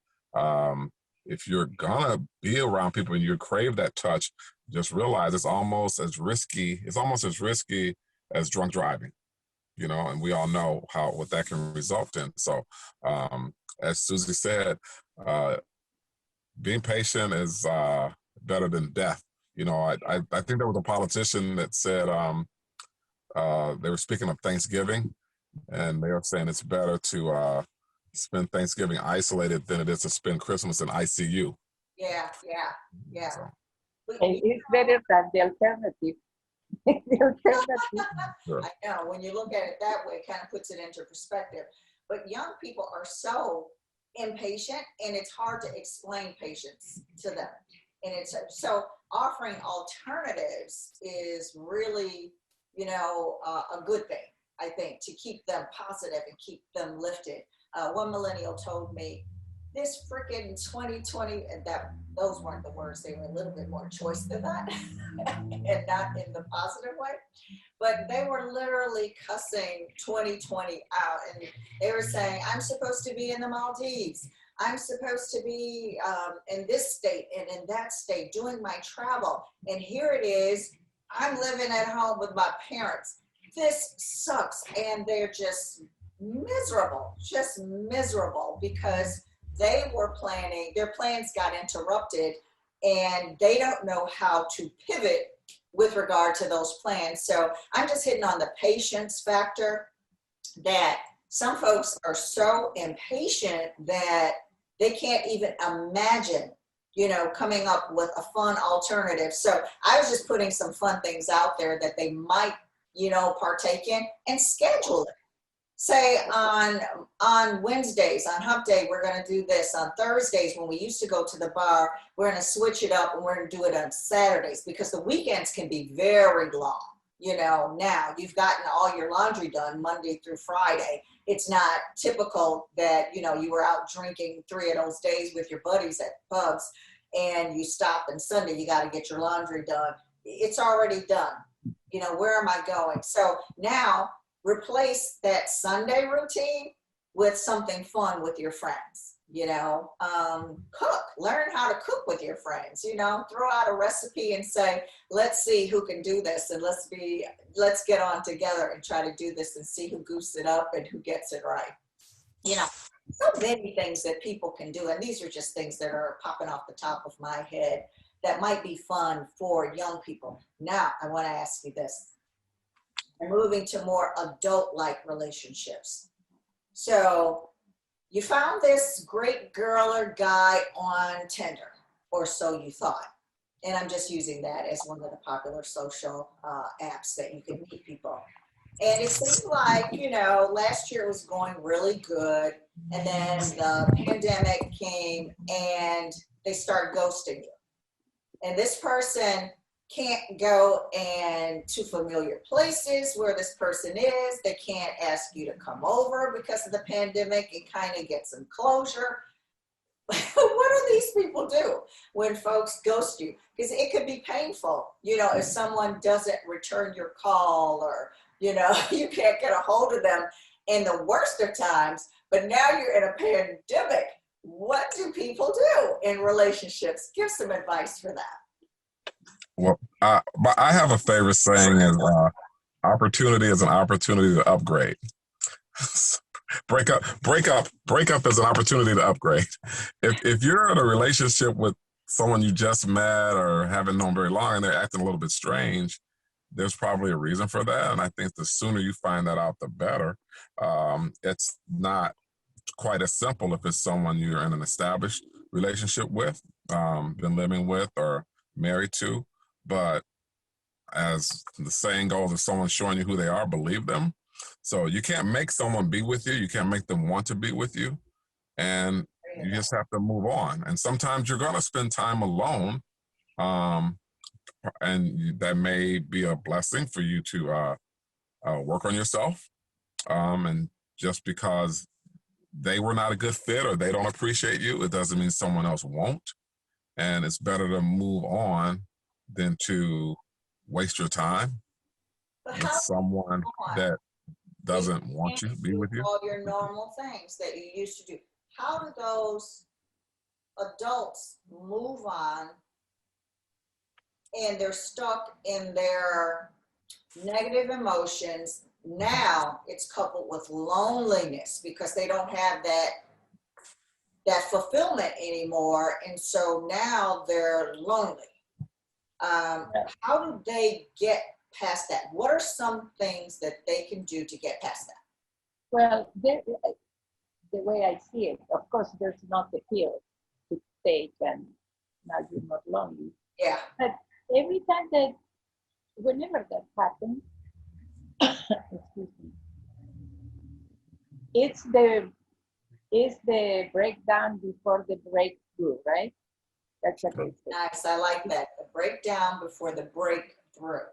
S3: if you're gonna be around people and you crave that touch, just realize it's almost as risky. It's almost as risky as drunk driving, you know. And we all know what that can result in. So, as Susy said, being patient is better than death. You know, I think there was a politician that said they were speaking of Thanksgiving. And they are saying it's better to spend Thanksgiving isolated than it is to spend Christmas in ICU.
S1: Yeah.
S3: So.
S2: It's better than the alternative.
S3: Sure.
S1: I know, when you look at it that way, it kind of puts it into perspective. But young people are so impatient, and it's hard to explain patience to them. And it's so offering alternatives is really, you know, a good thing, I think, to keep them positive and keep them lifted. One millennial told me, this freaking 2020, and those weren't the words, they were a little bit more choice than that, and not in the positive way, but they were literally cussing 2020 out, and they were saying, I'm supposed to be in the Maldives, I'm supposed to be in this state and in that state doing my travel, and here it is, I'm living at home with my parents. This sucks. And they're just miserable because they were planning, their plans got interrupted, and they don't know how to pivot with regard to those plans. So I'm just hitting on the patience factor, that some folks are so impatient that they can't even imagine, you know, coming up with a fun alternative. So I was just putting some fun things out there that they might, you know, partake in, and schedule it. Say on Wednesdays, on hump day, we're going to do this. On Thursdays, when we used to go to the bar, we're going to switch it up, and we're going to do it on Saturdays, because the weekends can be very long. You know, now you've gotten all your laundry done Monday through Friday. It's not typical that, you know, you were out drinking 3 of those days with your buddies at pubs, and you stop, and Sunday you got to get your laundry done. It's already done. You know, where am I going? So now replace that Sunday routine with something fun with your friends. You know, cook, learn how to cook with your friends, you know, throw out a recipe and say, let's see who can do this, and let's get on together and try to do this and see who goofs it up and who gets it right. You know, so many things that people can do. And these are just things that are popping off the top of my head that might be fun for young people. Now, I want to ask you this. We're moving to more adult-like relationships. So you found this great girl or guy on Tinder, or so you thought. And I'm just using that as one of the popular social apps that you can meet people. And it seemed like, you know, last year was going really good. And then the pandemic came and they started ghosting you. And this person can't go to familiar places where this person is. They can't ask you to come over because of the pandemic and kind of get some closure. What do these people do when folks ghost you? Because it could be painful, you know, if someone doesn't return your call, or, you know, you can't get a hold of them in the worst of times, but now you're in a pandemic. What do people do in relationships? Give some advice for that.
S3: Well, but I have a favorite saying is opportunity is an opportunity to upgrade. break up is an opportunity to upgrade. If you're in a relationship with someone you just met or haven't known very long and they're acting a little bit strange, there's probably a reason for that. And I think the sooner you find that out, the better. It's not quite as simple if it's someone you're in an established relationship with, been living with or married to. But as the saying goes, if someone's showing you who they are, believe them. So you can't make someone be with you. You can't make them want to be with you. And you just have to move on. And sometimes you're going to spend time alone. Um, and that may be a blessing for you to work on yourself. And just because they were not a good fit or they don't appreciate you, it doesn't mean someone else won't. And it's better to move on than to waste your time
S1: But
S3: with
S1: how
S3: someone
S1: on?
S3: that
S1: You
S3: doesn't want
S1: can't
S3: you to be
S1: do
S3: with you.
S1: all your normal things that you used to do. How do those adults move on and they're stuck in their negative emotions? Now it's coupled with loneliness because they don't have that fulfillment anymore, and so now they're lonely. How do they get past that? What are some things that they can do to get past that?
S2: Well, the way I see it, of course, there's not a pill to take and now you're not lonely.
S1: Yeah.
S2: But every time that, whenever that happens, excuse me, it's the breakdown before the breakthrough, right? That's what they say.
S1: Nice. I like that. The breakdown before the breakthrough.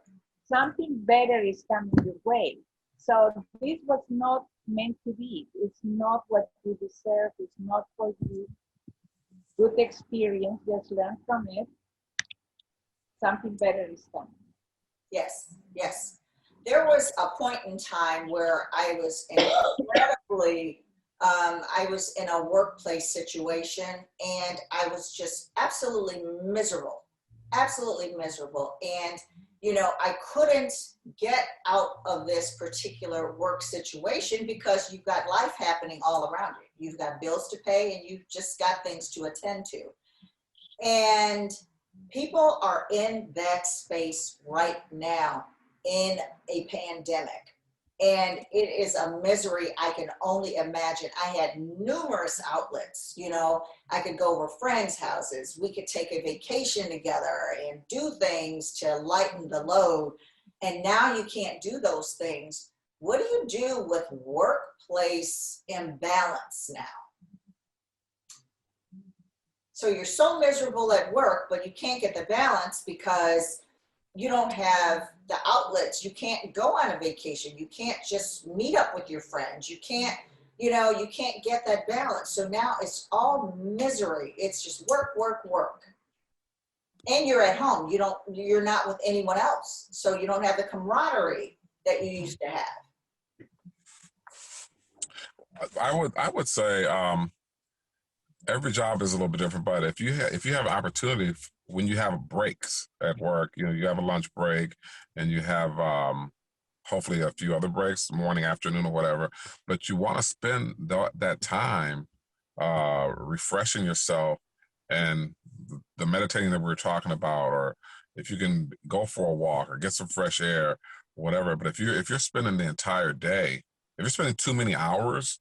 S2: Something better is coming your way. So this was not meant to be. It's not what you deserve. It's not for you. Good experience. Just learn from it. Something better is coming.
S1: Yes. Yes. There was a point in time where I was incredibly, I was in a workplace situation and I was just absolutely miserable, absolutely miserable. And, you know, I couldn't get out of this particular work situation because you've got life happening all around you. You've got bills to pay and you've just got things to attend to. And people are in that space right now in a pandemic. And it is a misery I can only imagine. I had numerous outlets, you know, I could go over friends' houses. We could take a vacation together and do things to lighten the load. And now you can't do those things. What do you do with workplace imbalance now? So you're so miserable at work, but you can't get the balance because you don't have the outlets. You can't go on a vacation. You can't just meet up with your friends. You can't, you know, you can't get that balance. So now it's all misery. It's just work, work, work. And you're at home. You're not with anyone else. So you don't have the camaraderie that you used to have.
S3: I would say every job is a little bit different, but if you have an opportunity when you have breaks at work, you know, you have a lunch break and you have hopefully a few other breaks, morning, afternoon, or whatever, but you want to spend that time refreshing yourself and the meditating that we were talking about, or if you can go for a walk or get some fresh air, whatever. But if you're spending the entire day, if you're spending too many hours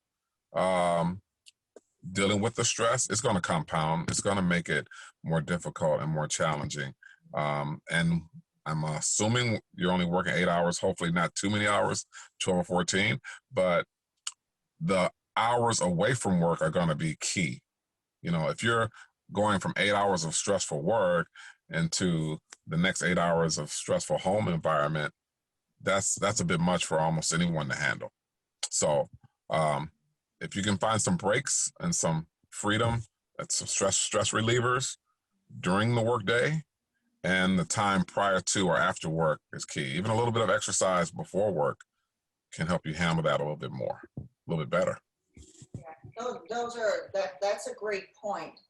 S3: dealing with the stress, it's going to compound. It's going to make it more difficult and more challenging. And I'm assuming you're only working 8 hours, hopefully not too many hours, 12 or 14, but the hours away from work are going to be key. You know, if you're going from 8 hours of stressful work into the next 8 hours of stressful home environment, that's a bit much for almost anyone to handle. So, if you can find some breaks and some freedom, that's some stress relievers during the workday, and the time prior to or after work is key. Even a little bit of exercise before work can help you handle that a little bit more, a little bit better.
S1: Yeah, that's a great point.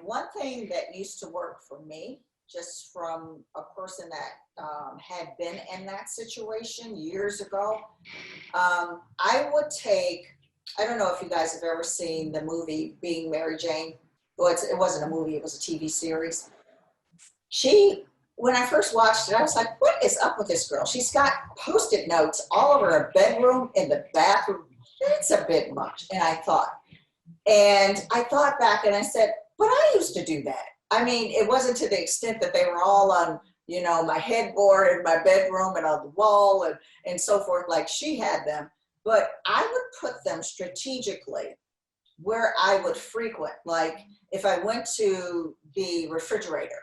S1: One thing that used to work for me, just from a person that had been in that situation years ago, I would take I don't know if you guys have ever seen the movie Being Mary Jane. Well, it wasn't a movie, it was a TV series. When I first watched it, I was like, what is up with this girl? She's got Post-it notes all over her bedroom, in the bathroom. That's a bit much. And I thought back and I said, but I used to do that. I mean, it wasn't to the extent that they were all on, you know, my headboard in my bedroom and on the wall and so forth, like she had them. But I would put them strategically where I would frequent. Like if I went to the refrigerator,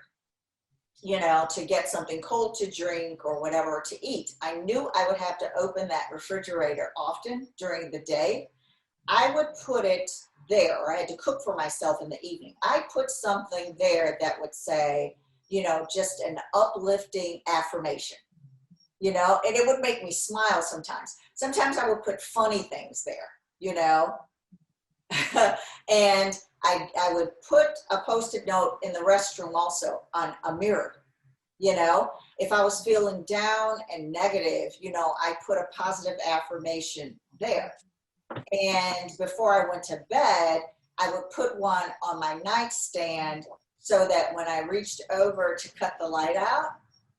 S1: you know, to get something cold to drink or whatever to eat, I knew I would have to open that refrigerator often during the day. I would put it there, or I had to cook for myself in the evening. I put something there that would say, you know, just an uplifting affirmation, you know, and it would make me smile sometimes. Sometimes I would put funny things there, you know, and I would put a Post-it note in the restroom also on a mirror. You know, if I was feeling down and negative, you know, I put a positive affirmation there. And before I went to bed, I would put one on my nightstand so that when I reached over to cut the light out,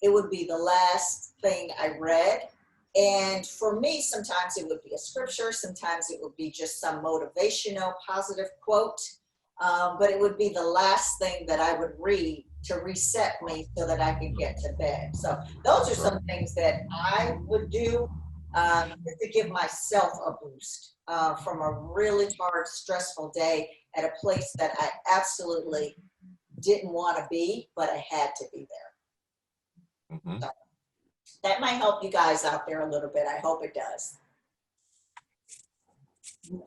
S1: it would be the last thing I read. And for me, sometimes it would be a scripture, sometimes it would be just some motivational, positive quote, but it would be the last thing that I would read to reset me so that I could get to bed. So those are some things that I would do to give myself a boost from a really hard, stressful day at a place that I absolutely didn't want to be, but I had to be there.
S3: Mm-hmm.
S1: So that might help you guys out there a little bit. I hope it does.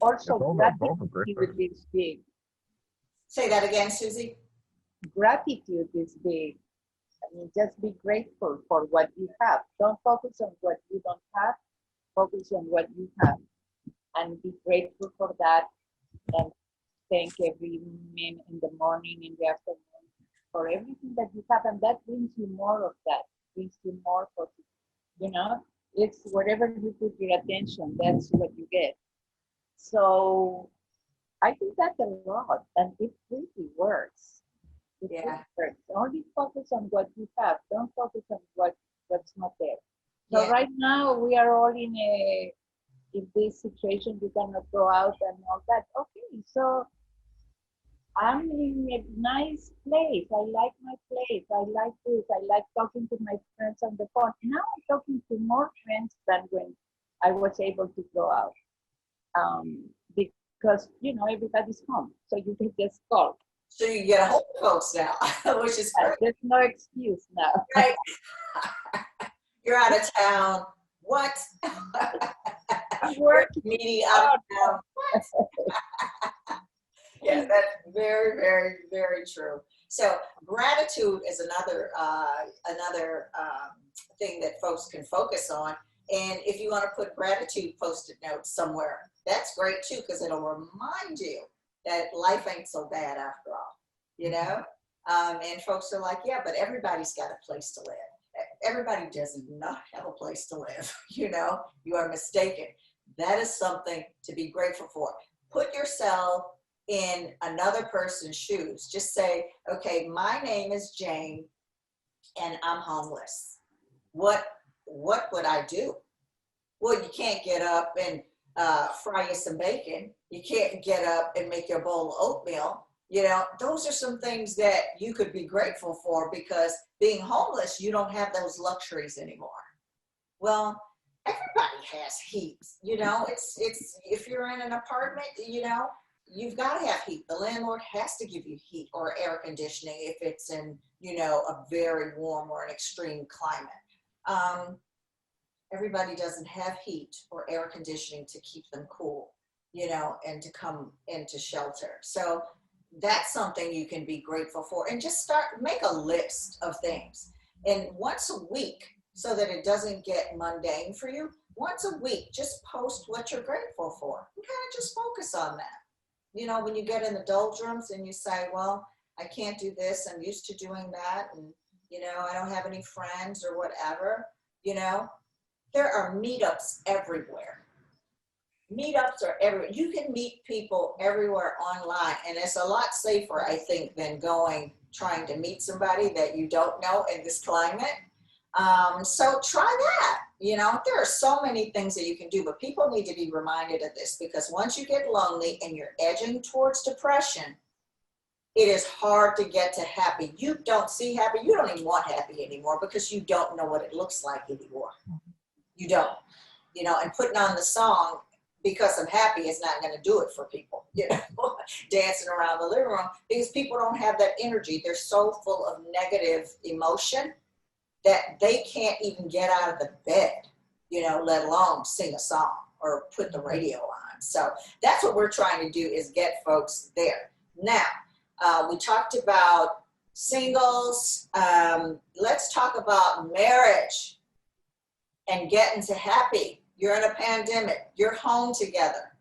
S2: Also,
S3: both are great
S2: gratitude is big.
S1: Say that again, Susie.
S2: Gratitude is big. I mean, just be grateful for what you have. Don't focus on what you don't have. Focus on what you have, and be grateful for that. And thank every minute in the morning, in the afternoon, for everything that you have, and that brings you more of that. Brings you more positive. You know, it's wherever you put your attention, that's what you get. So I think that's a lot, and it really works. It
S1: Yeah.
S2: works. Only focus on what you have. Don't focus on what's not there. So
S1: Yeah.
S2: right now we are all in this situation. You cannot go out and all that. Okay, so I'm in a nice place. I like my place. I like this. I like talking to my friends on the phone. Now I'm talking to more friends than when I was able to go out. Because, you know, everybody's home. So you can just call.
S1: So you get a hold of folks now, which is great.
S2: There's no excuse now.
S1: Right. You're out of town. What?
S2: Work
S1: meeting out of town. What? Yeah, that's very, very, very true. So gratitude is another thing that folks can focus on. And if you want to put gratitude Post-it notes somewhere, that's great too, because it'll remind you that life ain't so bad after all, you know? And folks are like, yeah, but everybody's got a place to live. Everybody does not have a place to live, you know? You are mistaken. That is something to be grateful for. Put yourself in another person's shoes. Just say, okay, my name is Jane and I'm homeless. What would I do? Well, you can't get up and fry you some bacon. You can't get up and make your bowl of oatmeal. You know, those are some things that you could be grateful for, because being homeless, you don't have those luxuries anymore. Well, everybody has heat. You know, it's if you're in an apartment, you know, you've got to have heat. The landlord has to give you heat or air conditioning if it's in, you know, a very warm or an extreme climate. Everybody doesn't have heat or air conditioning to keep them cool, you know, and to come into shelter. So that's something you can be grateful for, and just make a list of things. And once a week, so that it doesn't get mundane for you, once a week, just post what you're grateful for and kind of just focus on that. You know, when you get in the doldrums and you say, well, I can't do this, I'm used to doing that, and, you know, I don't have any friends or whatever, you know, there are meetups everywhere. meetups are everywhere. You can meet people everywhere online, and it's a lot safer, I think, than trying to meet somebody that you don't know in this climate. So try that. There are so many things that you can do, but people need to be reminded of this, because once you get lonely and you're edging towards depression, it is hard to get to happy. You don't see happy. You don't even want happy anymore, because you don't know what it looks like anymore. You don't, and putting on the song because I'm happy is not going to do it for people, dancing around the living room, because people don't have that energy. They're so full of negative emotion that they can't even get out of the bed, let alone sing a song or put the radio on. So that's what we're trying to do, is get folks there. Now, we talked about singles. Let's talk about marriage and getting to happy. You're in a pandemic. You're home together.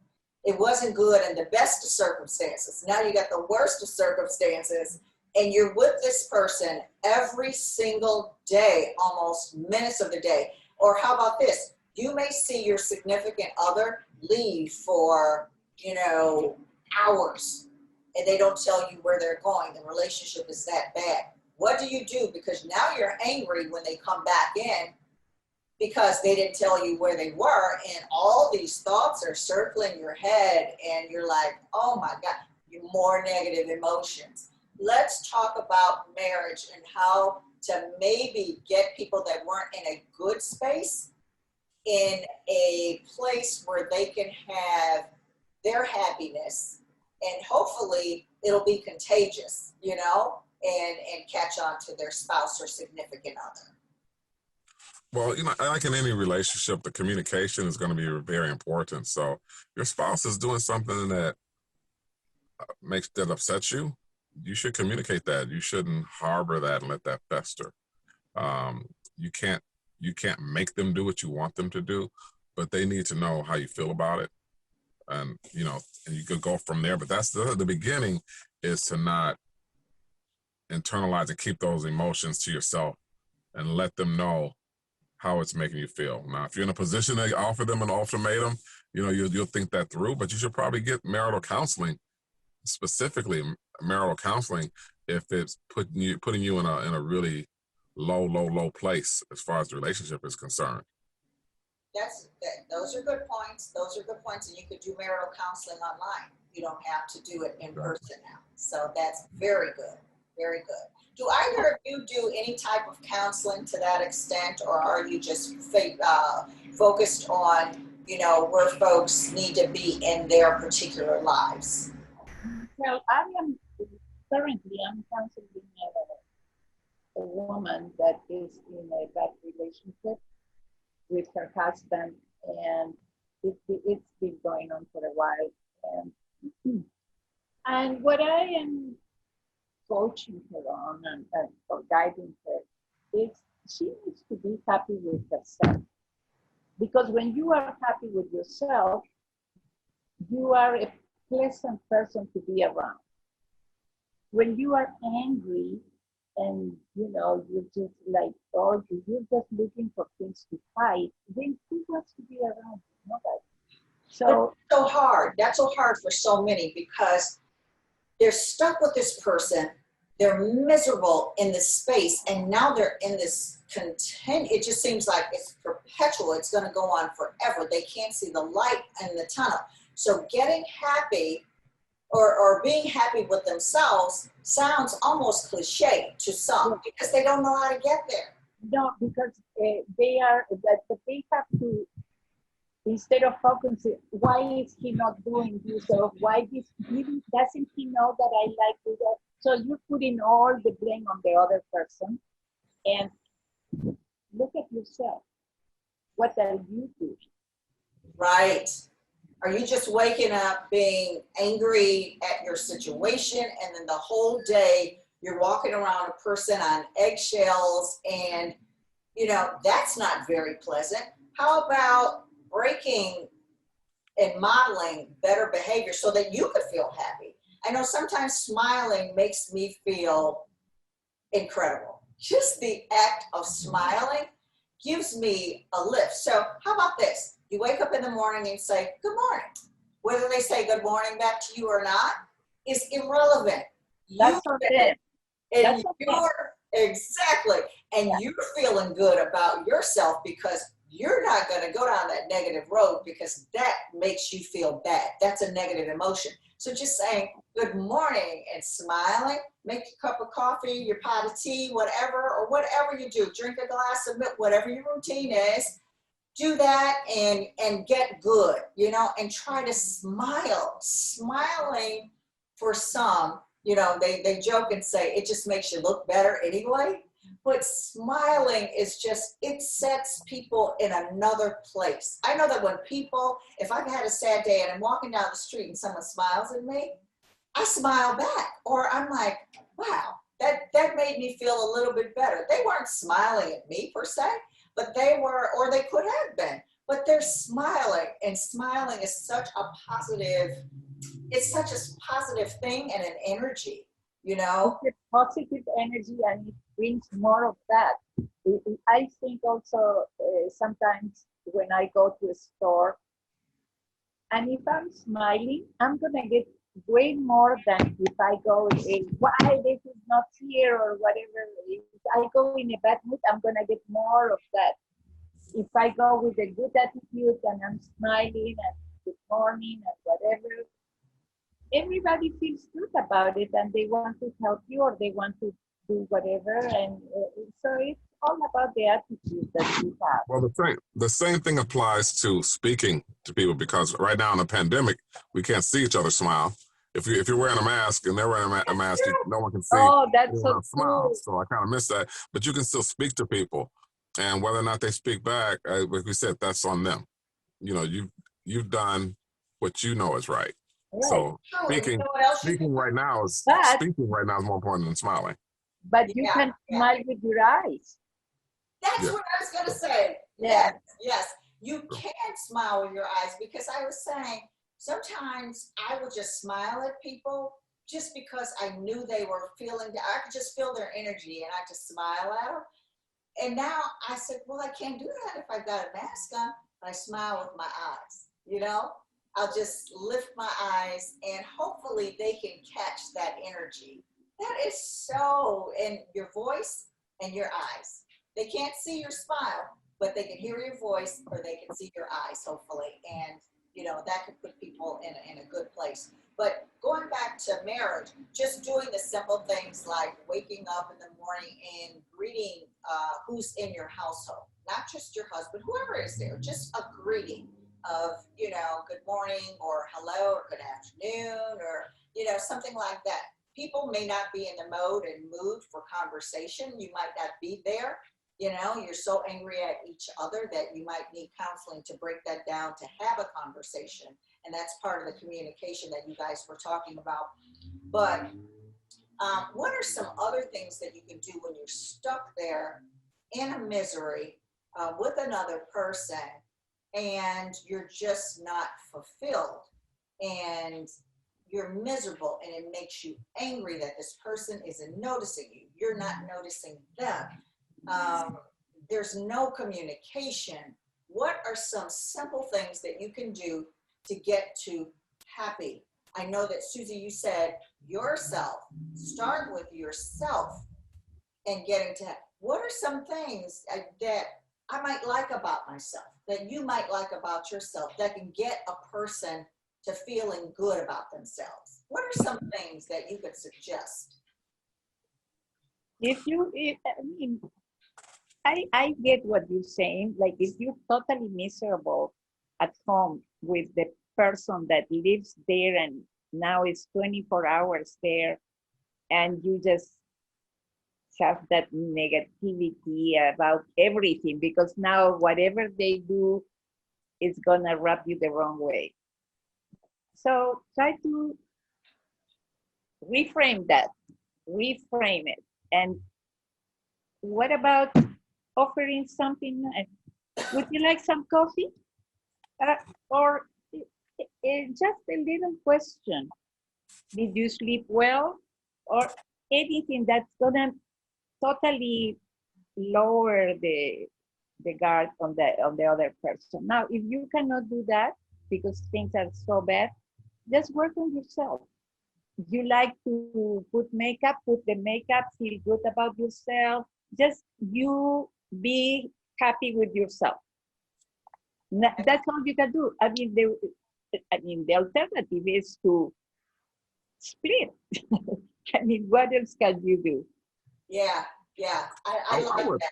S1: It wasn't good in the best of circumstances. Now you got the worst of circumstances, and you're with this person every single day, almost minutes of the day. Or how about this? You may see your significant other leave for, hours, and they don't tell you where they're going. The relationship is that bad. What do you do? Because now you're angry when they come back in, because they didn't tell you where they were, and all these thoughts are circling your head, and you're like, oh my God, more negative emotions. Let's talk about marriage and how to maybe get people that weren't in a good space in a place where they can have their happiness, and hopefully it'll be contagious, and catch on to their spouse or significant other.
S3: Well, like in any relationship, the communication is going to be very important. So your spouse is doing something that that upsets you, you should communicate that. You shouldn't harbor that and let that fester. You can't make them do what you want them to do, but they need to know how you feel about it. And you could go from there. But that's the beginning, is to not internalize and keep those emotions to yourself, and let them know how it's making you feel. Now, if you're in a position to offer them an ultimatum, you'll think that through, but you should probably get marital counseling, specifically marital counseling, if it's putting you in a really low place as far as the relationship is concerned.
S1: Those are good points. And you could do marital counseling online. You don't have to do it in person now. So that's very good. Very good. Do either of you do any type of counseling to that extent, or are you just focused on, where folks need to be in their particular lives?
S2: Well, I'm counseling a woman that is in a bad relationship with her husband, and it's been going on for a while. And what I am coaching her on or guiding her is, she needs to be happy with herself. Because when you are happy with yourself, you are a pleasant person to be around. When you are angry and you're just like, oh, you're just looking for things to fight, then who wants to be around you? Nobody. So
S1: that's so hard. That's so hard for so many, because they're stuck with this person. They're miserable in this space, and now they're in this it just seems like it's perpetual. It's going to go on forever. They can't see the light in the tunnel. So getting happy or being happy with themselves sounds almost cliche to some, because they don't know how to get there.
S2: No, because they have to, instead of focusing, why is he not doing this, or why doesn't he know that I like to do that? So you're putting all the blame on the other person, and look at yourself. What are you doing?
S1: Right. Are you just waking up being angry at your situation, and then the whole day you're walking around a person on eggshells, and that's not very pleasant. How about breaking and modeling better behavior so that you could feel happy? I know sometimes smiling makes me feel incredible. Just the act of smiling gives me a lift. So how about this? You wake up in the morning and say, good morning. Whether they say good morning back to you or not is irrelevant.
S2: That's on them.
S1: And you're, exactly. And you're feeling good about yourself because you're not going to go down that negative road because that makes you feel bad. That's a negative emotion. So just saying good morning and smiling, make your cup of coffee, your pot of tea, whatever, or whatever you do, drink a glass of milk, whatever your routine is, do that and get good, you know, and try to smile. Smiling for some, you know, they joke and say it just makes you look better anyway. But smiling is just, it sets people in another place. I know that when people, if I've had a sad day and I'm walking down the street and someone smiles at me, I smile back. Or I'm like, wow, that made me feel a little bit better. They weren't smiling at me per se, but they were, or they could have been, but they're smiling. And smiling is such a positive, it's such a positive thing and an energy, you know?
S2: It's a positive energy and it brings more of that. I think also sometimes when I go to a store and if I'm smiling, I'm gonna get way more than if I go, why this is not here or whatever. If I go in a bad mood, I'm gonna get more of that. If I go with a good attitude and I'm smiling and good morning and whatever, everybody feels good about it and they want to help you or they want to do whatever. And so it's all about the attitude that you have.
S3: Well, the same thing applies to speaking to people because right now in the pandemic, we can't see each other smile. If you're wearing a mask and they're wearing a mask, no one can see.
S2: Oh, that's so
S3: smile.
S2: cool.
S3: So I kind of miss that. But you can still speak to people, and whether or not they speak back, like we said, that's on them. You know, you've done what you know is right.
S2: Right.
S3: So
S1: Oh, and you know what else you can
S3: speaking right
S1: do?
S3: now is more important than smiling.
S2: But you can smile with your eyes.
S1: That's what I was going to say.
S2: Yeah.
S1: Yes. You can smile with your eyes because I was saying sometimes I would just smile at people just because I knew they were feeling, I could just feel their energy and I just smile at them. And now I said, well, I can't do that if I've got a mask on. I smile with my eyes, you know? I'll just lift my eyes and hopefully they can catch that energy. That is so in your voice and your eyes. They can't see your smile, but they can hear your voice or they can see your eyes, hopefully. And, you know, that could put people in a good place. But going back to marriage, just doing the simple things like waking up in the morning and greeting who's in your household, not just your husband, whoever is there, just a greeting of, you know, good morning or hello or good afternoon or, you know, something like that. People may not be in the mode and mood for conversation. You might not be there. You know, you're so angry at each other that you might need counseling to break that down to have a conversation. And that's part of the communication that you guys were talking about. But what are some other things that you can do when you're stuck there in a misery with another person and you're just not fulfilled and you're miserable and it makes you angry that this person isn't noticing you. You're not noticing them. There's no communication. What are some simple things that you can do to get to happy? I know that Susie, you said yourself, start with yourself and getting to, what are some things that I might like about myself, that you might like about yourself that can get a person to feeling good about themselves? What are some things that you could suggest?
S2: I get what you're saying. Like if you're totally miserable at home with the person that lives there and now it's 24 hours there and you just have that negativity about everything because now whatever they do is gonna rub you the wrong way. So try to reframe it. And what about offering something? Would you like some coffee? Or just a little question. Did you sleep well? Or anything that's gonna totally lower the the guard on the other person. Now, if you cannot do that because things are so bad, just work on yourself. You like to put the makeup, feel good about yourself. Just you be happy with yourself. That's all you can do. The alternative is to split. I mean, what else can you do?
S1: Yeah, yeah. I like that.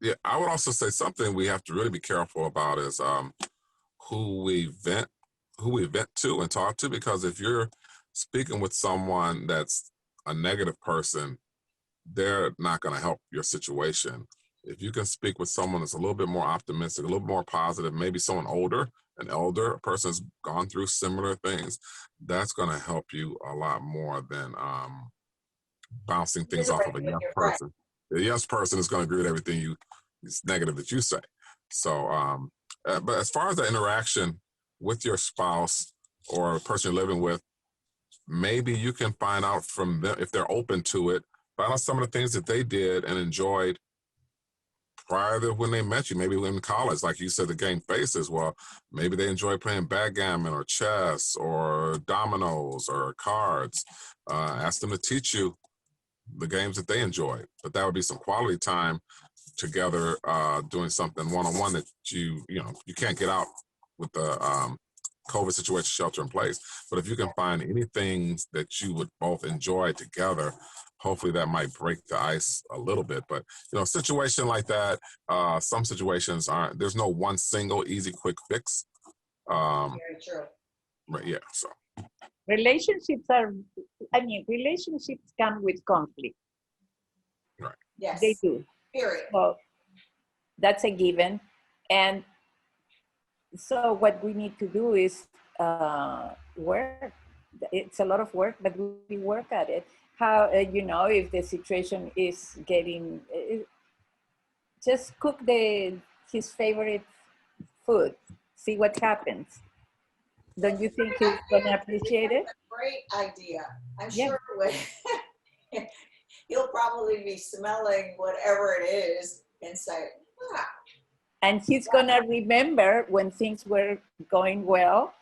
S3: Yeah, I would also say something we have to really be careful about is who we vent to and talk to, because if you're speaking with someone that's a negative person, they're not going to help your situation. If you can speak with someone that's a little bit more optimistic, a little more positive, maybe someone older, an elder, a person that's gone through similar things, that's going to help you a lot more than bouncing things off of a young person. The young person is going to agree with everything it's negative that you say. So, but as far as the interaction with your spouse or a person you're living with, maybe you can find out from them, if they're open to it, find out some of the things that they did and enjoyed prior to when they met you. Maybe in college, like you said, the game Faces. Well, maybe they enjoy playing backgammon or chess or dominoes or cards. Ask them to teach you the games that they enjoy. But that would be some quality time together, doing something one-on-one that you can't get out with the COVID situation, shelter in place. But if you can find anything that you would both enjoy together, hopefully that might break the ice a little bit. But a situation like that, some situations there's no one single easy quick fix.
S1: Very true.
S3: But yeah, so
S2: Relationships come with conflict.
S3: right.
S1: Yes.
S2: They do.
S1: Period.
S2: Well, that's a given. And so what we need to do is work. It's a lot of work, but we work at it. How, if the situation is getting, just cook his favorite food, see what happens. Don't you think he's gonna appreciate it?
S1: Great idea. I'm
S2: Yeah.
S1: sure he'll probably be smelling whatever it is and say, wow.
S2: And he's gonna remember when things were going well,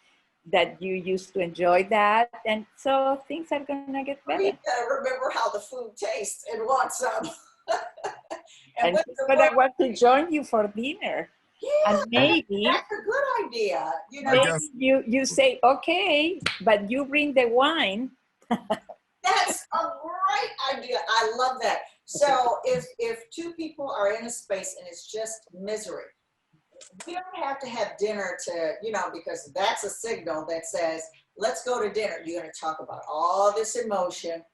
S2: that you used to enjoy that, and so things are gonna get better.
S1: You gotta remember how the food tastes and want some.
S2: and he's gonna want to join you for dinner.
S1: Yeah,
S2: And maybe
S1: that's a good idea.
S2: Maybe you say, okay, but you bring the wine.
S1: That's a great idea. I love that. So if two people are in a space and it's just misery, we don't have to have dinner to, because that's a signal that says, let's go to dinner. You're going to talk about all this emotion.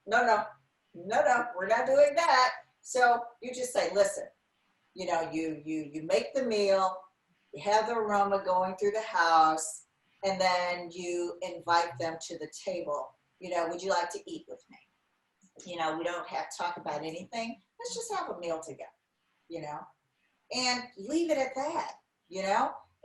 S1: No, we're not doing that. So you just say, listen, you make the meal, you have the aroma going through the house, and then you invite them to the table. Would you like to eat with me? We don't have to talk about anything. Let's just have a meal together, and leave it at that,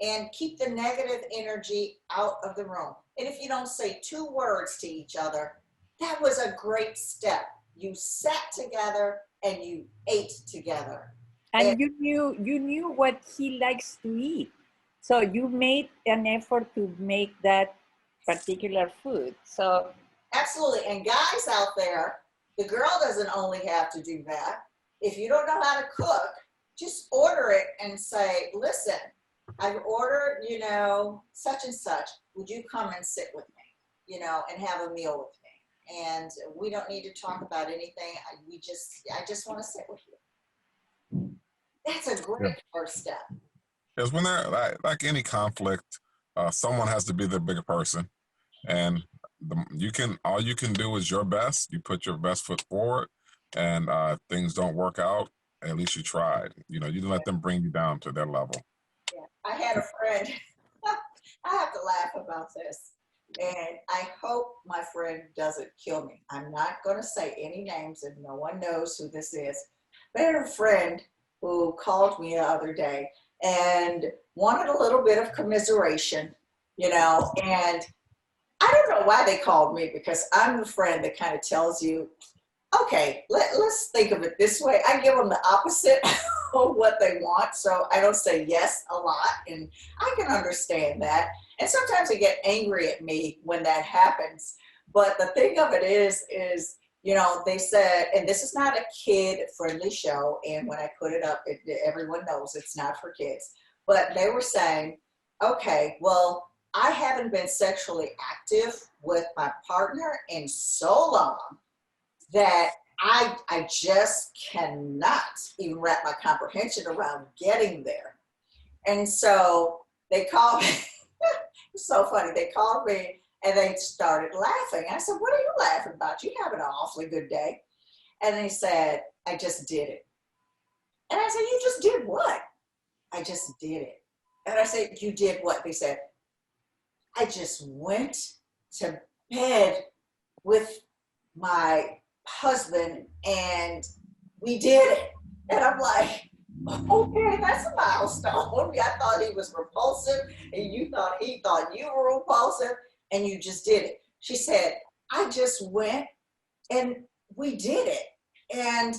S1: and keep the negative energy out of the room. And if you don't say 2 words to each other, that was a great step. You sat together and you ate together.
S2: And you knew what he likes to eat. So you made an effort to make that particular food. So
S1: absolutely. And guys out there, the girl doesn't only have to do that. If you don't know how to cook, just order it and say, listen, I've ordered, such and such. Would you come and sit with me, and have a meal with me? And we don't need to talk about anything. I just want to sit with you. That's a great first step.
S3: Because when they're like any conflict, someone has to be the bigger person, and all you can do is your best. You put your best foot forward, and things don't work out. At least you tried. You didn't let them bring you down to their level.
S1: Yeah. I had a friend. I have to laugh about this, and I hope my friend doesn't kill me. I'm not going to say any names, and no one knows who this is. But I had a friend who called me the other day and wanted a little bit of commiseration, and I don't know why they called me, because I'm the friend that kind of tells you, okay, let's think of it this way. I give them the opposite what they want. So I don't say yes a lot, and I can understand that. And sometimes they get angry at me when that happens. But the thing of it is, they said, and this is not a kid-friendly show, and when I put it up, everyone knows it's not for kids. But they were saying, okay, well, I haven't been sexually active with my partner in so long that I just cannot even wrap my comprehension around getting there. And so they called me. It's so funny. They called me and they started laughing. I said, what are you laughing about? You having an awfully good day. And they said, I just did it. And I said, you just did what? I just did it. And I said, you did what? They said, I just went to bed with my husband and we did it. And I'm like, okay, that's a milestone. I thought he was repulsive and he thought you were repulsive and you just did it. She said, I just went and we did it. And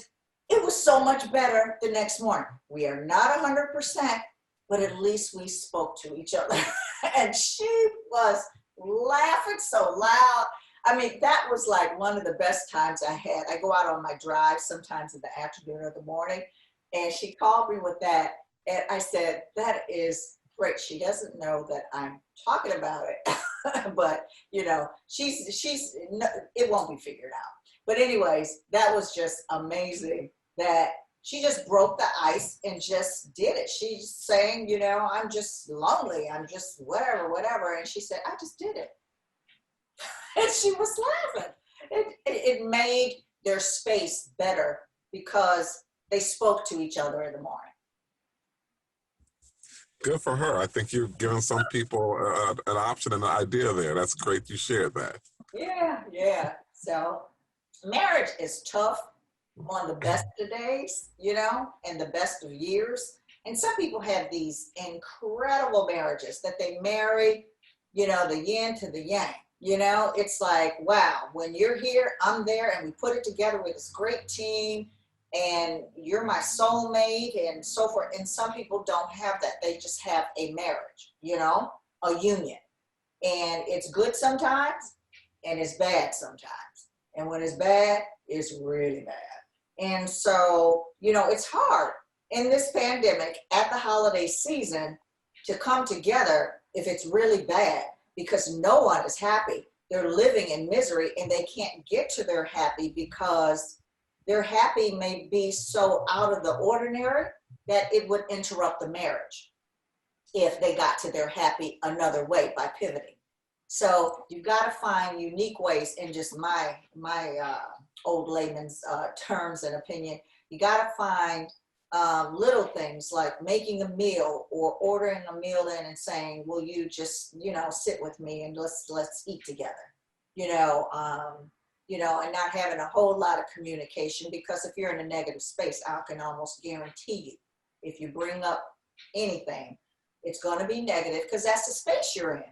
S1: it was so much better the next morning. We are not 100%, but at least we spoke to each other. And she was laughing so loud. I mean, that was like one of the best times I had. I go out on my drive sometimes in the afternoon or the morning, and she called me with that. And I said, that is great. She doesn't know that I'm talking about it, but it won't be figured out. But anyways, that was just amazing that she just broke the ice and just did it. She's saying, I'm just lonely. I'm just whatever. And she said, I just did it. And she was laughing. It made their space better because they spoke to each other in the morning.
S3: Good for her. I think you've given some people an option and an idea there. That's great you shared that.
S1: Yeah. So marriage is tough on the best of days, and the best of years. And some people have these incredible marriages that they marry, the yin to the yang. It's like, wow, when you're here, I'm there, and we put it together with this great team, and you're my soulmate, and so forth. And some people don't have that. They just have a marriage, a union. And it's good sometimes, and it's bad sometimes. And when it's bad, it's really bad. And so, it's hard in this pandemic at the holiday season to come together if it's really bad, because no one is happy. They're living in misery and they can't get to their happy because their happy may be so out of the ordinary that it would interrupt the marriage if they got to their happy another way by pivoting. So you've got to find unique ways, in just my old layman's terms and opinion. You got to find little things like making a meal or ordering a meal in and saying, will you just, sit with me and let's eat together, and not having a whole lot of communication, because if you're in a negative space, I can almost guarantee you, if you bring up anything, it's going to be negative because that's the space you're in.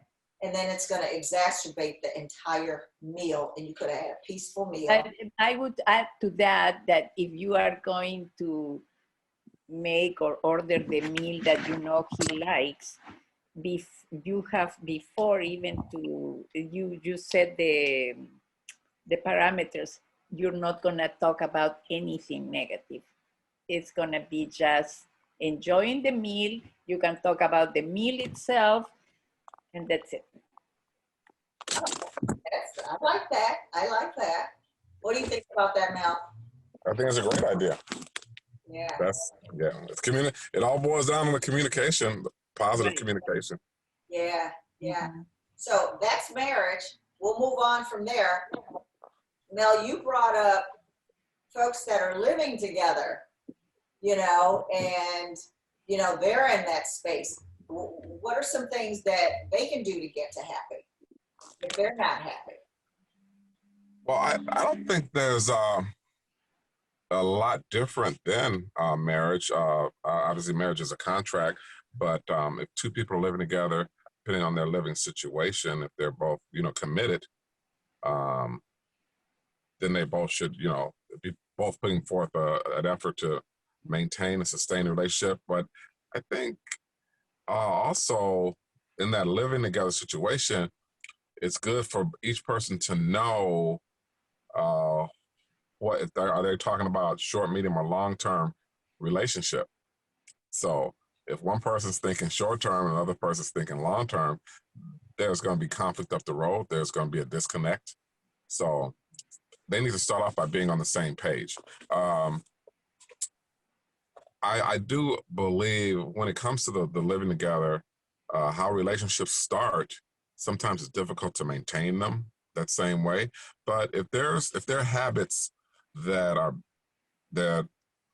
S1: And then it's going to exacerbate the entire meal, and you could have had a peaceful meal.
S2: I would add to that if you are going to make or order the meal that he likes, you have before even to you set the parameters. You're not going to talk about anything negative. It's going to be just enjoying the meal. You can talk about the meal itself, and that's it.
S1: I like that. What do you think about that, Mel?
S3: I think it's a great idea.
S1: Yeah.
S3: It's it all boils down to the communication, positive communication.
S1: Yeah. So that's marriage. We'll move on from there. Mel, you brought up folks that are living together, and they're in that space. What are some things that they can do to get to happy if they're not happy?
S3: Well, I don't think there's a lot different than marriage. Obviously, marriage is a contract, but if two people are living together, depending on their living situation, if they're both, committed, then they both should, be both putting forth an effort to maintain and sustain a relationship. But I think also in that living together situation, it's good for each person to know what if are they talking about short, medium, or long term relationship. So if one person's thinking short term and another person's thinking long term, there's going to be conflict up the road. There's going to be a disconnect. So they need to start off by being on the same page. I do believe when it comes to the living together, how relationships start, sometimes it's difficult to maintain them that same way. But if there are habits that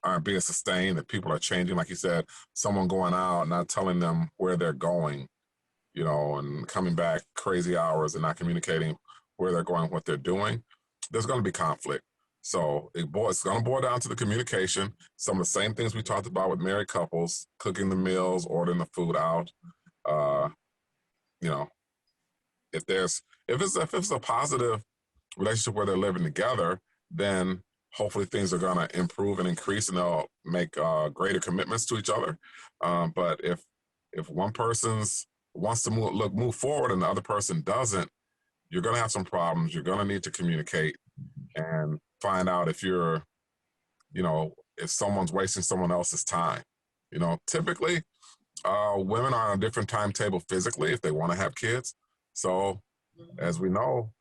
S3: aren't being sustained, that people are changing, like you said, someone going out, not telling them where they're going, and coming back crazy hours and not communicating where they're going, what they're doing, there's going to be conflict. So it's going to boil down to the communication. Some of the same things we talked about with married couples, cooking the meals, ordering the food out. You know, if it's a positive relationship where they're living together, then hopefully things are going to improve and increase, and they'll make greater commitments to each other. But if one person's wants to move forward and the other person doesn't, you're going to have some problems. You're going to need to communicate and find out if if someone's wasting someone else's time. Typically, women are on a different timetable physically if they want to have kids. So, as we know,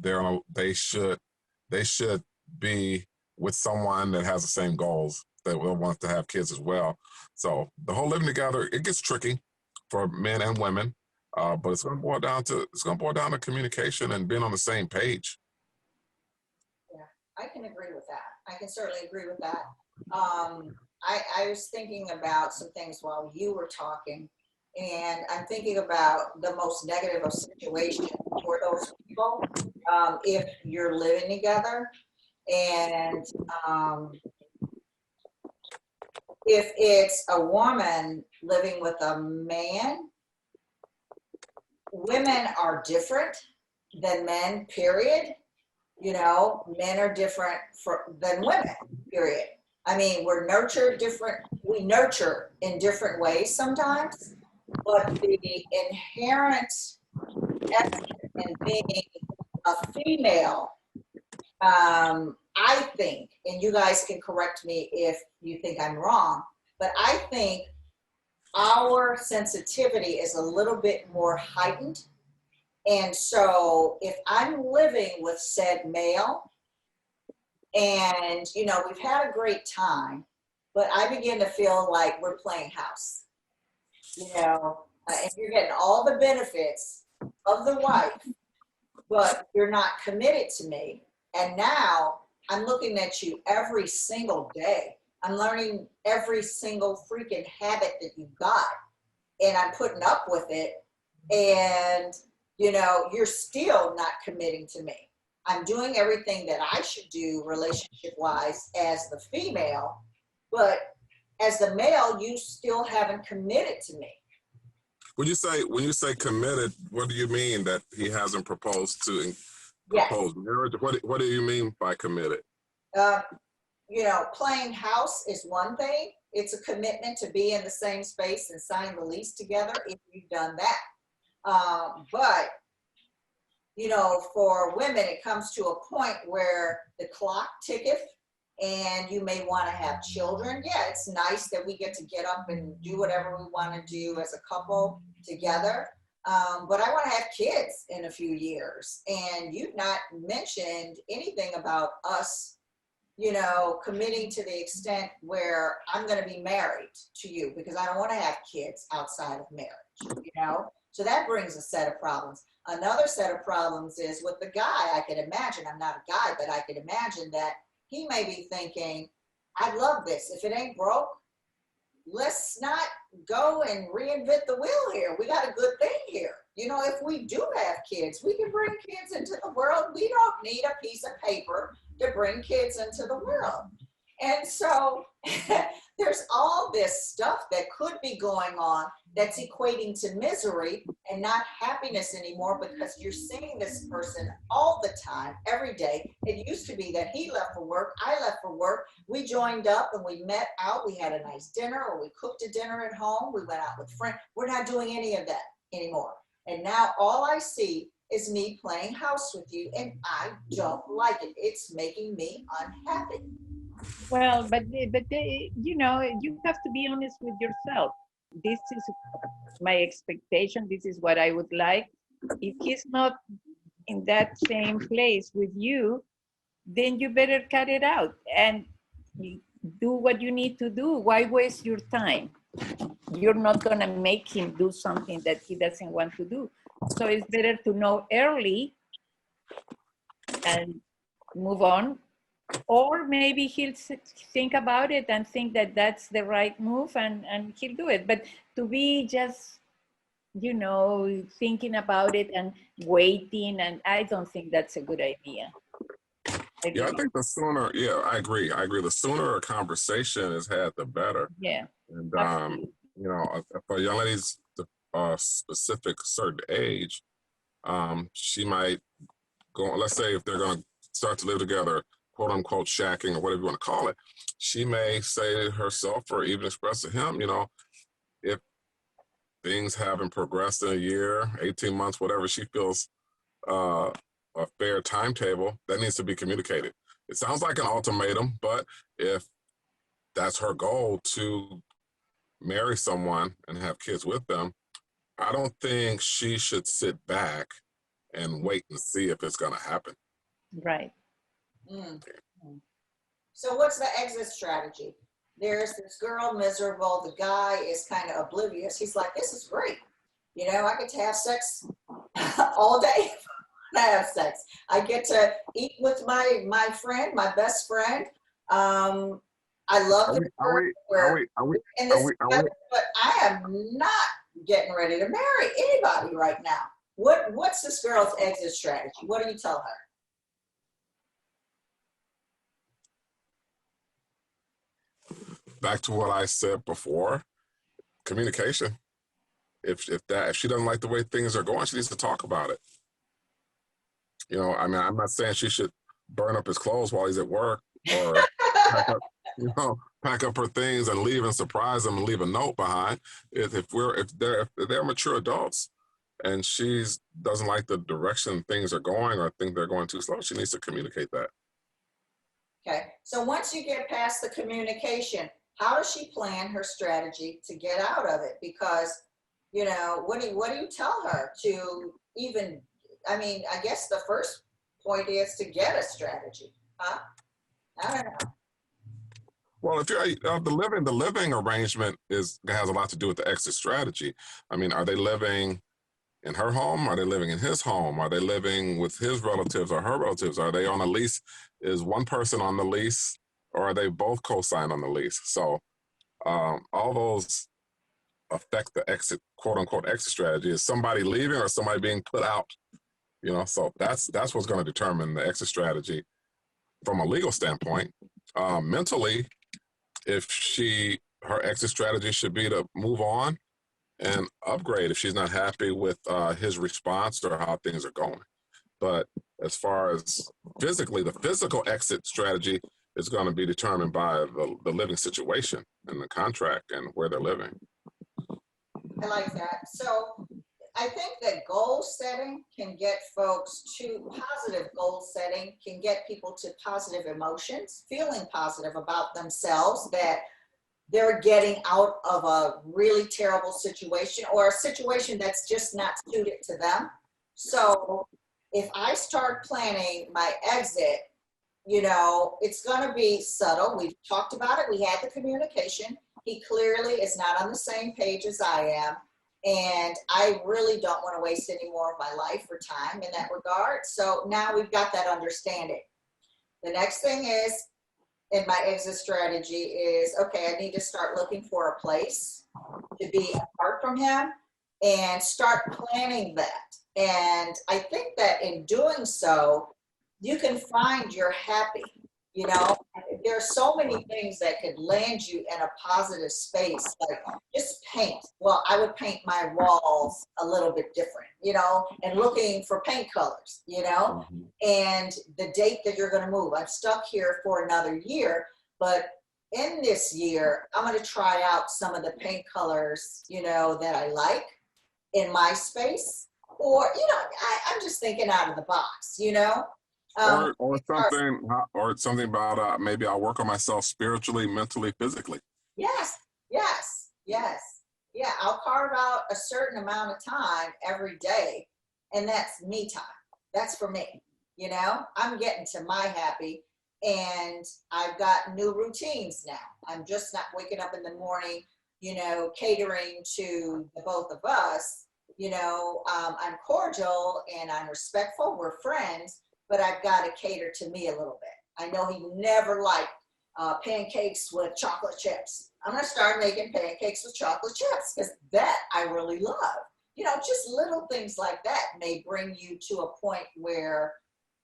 S3: they should be with someone that has the same goals, that will want to have kids as well. So the whole living together, it gets tricky for men and women, but it's going to boil down to communication and being on the same page.
S1: Yeah, I can agree with that. I can certainly agree with that. I was thinking about some things while you were talking, and I'm thinking about the most negative of situations for those people if you're living together. And if it's a woman living with a man, women are different than men, period. Men are different than women, period. I mean, we nurture in different ways sometimes, but the inherent essence in being a female, I think, and you guys can correct me if you think I'm wrong, but I think our sensitivity is a little bit more heightened. And so if I'm living with said male and, we've had a great time, but I begin to feel like we're playing house, and you're getting all the benefits of the wife, but you're not committed to me. And now I'm looking at you every single day. I'm learning every single freaking habit that you've got, and I'm putting up with it. And, you're still not committing to me. I'm doing everything that I should do relationship-wise as the female, but as the male, you still haven't committed to me.
S3: When you say committed, what do you mean that he hasn't proposed marriage? What do you mean by committed?
S1: Playing house is one thing. It's a commitment to be in the same space and sign the lease together if you've done that. But for women, it comes to a point where the clock ticketh and you may want to have children. Yeah, it's nice that we get to get up and do whatever we want to do as a couple together. But I want to have kids in a few years. And you've not mentioned anything about us, committing to the extent where I'm going to be married to you, because I don't want to have kids outside of marriage, So that brings a set of problems. Another set of problems is with the guy. I could imagine, I'm not a guy, but I could imagine that he may be thinking, I love this. If it ain't broke, let's not go and reinvent the wheel here. We got a good thing here. If we do have kids, we can bring kids into the world. We don't need a piece of paper to bring kids into the world. And so there's all this stuff that could be going on that's equating to misery and not happiness anymore, because you're seeing this person all the time, every day. It used to be that he left for work, I left for work, we joined up and we met out, we had a nice dinner, or we cooked a dinner at home, we went out with friends. We're not doing any of that anymore. And now all I see is me playing house with you, and I don't like it. It's making me unhappy.
S2: Well, you know, you have to be honest with yourself. This is my expectation. This is what I would like. If he's not in that same place with you, then you better cut it out and do what you need to do. Why waste your time? You're not going to make him do something that he doesn't want to do. So it's better to know early and move on. Or maybe he'll think about it and think that that's the right move, and he'll do it. But to be just, you know, thinking about it and waiting, and I don't think that's a good idea.
S3: Yeah, I think the sooner, yeah, I agree. I agree. The sooner a conversation is had, the better.
S2: Yeah.
S3: And,
S2: Absolutely.
S3: you know, for a young lady's specific certain age, she might go, let's say if they're going to start to live together, quote unquote, shacking or whatever you want to call it, she may say to herself or even express to him, you know, if things haven't progressed in a year, 18 months, whatever she feels a fair timetable, that needs to be communicated. It sounds like an ultimatum, but if that's her goal, to marry someone and have kids with them, I don't think she should sit back and wait and see if it's going to happen.
S2: Right.
S1: Mm. So what's the exit strategy? There's this girl miserable. The guy is kind of oblivious. He's like, this is great. You know, I get to have sex all day. I have sex. I get to eat with my friend, my best friend. I love the but I am not getting ready to marry anybody right now. What's this girl's exit strategy? What do you tell her?
S3: Back to what I said before, communication. If she doesn't like the way things are going, she needs to talk about it. You know, I mean, I'm not saying she should burn up his clothes while he's at work, or pack up her things and leave and surprise him and leave a note behind. If they're mature adults and she doesn't like the direction things are going or think they're going too slow, she needs to communicate that.
S1: Okay, so once you get past the communication, how does she plan her strategy to get out of it? Because, you know, what do you tell her to even, I mean, I guess the first point is to get a strategy, huh? I don't know.
S3: Well, if you're the living arrangement has a lot to do with the exit strategy. I mean, are they living in her home? Are they living in his home? Are they living with his relatives or her relatives? Are they on a lease? Is one person on the lease, or are they both co-signed on the lease? So all those affect the exit, quote unquote, exit strategy. Is somebody leaving or somebody being put out? You know, so that's what's going to determine the exit strategy from a legal standpoint. Mentally, if her exit strategy should be to move on and upgrade if she's not happy with his response or how things are going. But as far as physically, the physical exit strategy is going to be determined by the living situation and the contract and where they're living.
S1: I like that. So I think that goal setting can get folks to positive goal setting, can get people to positive emotions, feeling positive about themselves, that they're getting out of a really terrible situation or a situation that's just not suited to them. So if I start planning my exit, you know, it's going to be subtle. We've talked about it. We had the communication. He clearly is not on the same page as I am. And I really don't want to waste any more of my life or time in that regard. So now we've got that understanding. The next thing is, in my exit strategy is, okay, I need to start looking for a place to be apart from him and start planning that. And I think that in doing so, you can find you're happy. You know, there are so many things that could land you in a positive space, like just paint. Well, I would paint my walls a little bit different, you know, and looking for paint colors, you know, and the date that you're going to move. I'm stuck here for another year, but in this year, I'm going to try out some of the paint colors, you know, that I like in my space. Or, you know, I'm just thinking out of the box, you know.
S3: Or something about maybe I'll work on myself spiritually, mentally, physically.
S1: Yes, yes, yes. Yeah, I'll carve out a certain amount of time every day, and that's me time. That's for me. You know, I'm getting to my happy, and I've got new routines now. I'm just not waking up in the morning, you know, catering to the both of us. You know, I'm cordial and I'm respectful. We're friends, but I've got to cater to me a little bit. I know he never liked pancakes with chocolate chips. I'm going to start making pancakes with chocolate chips because that I really love. You know, just little things like that may bring you to a point where,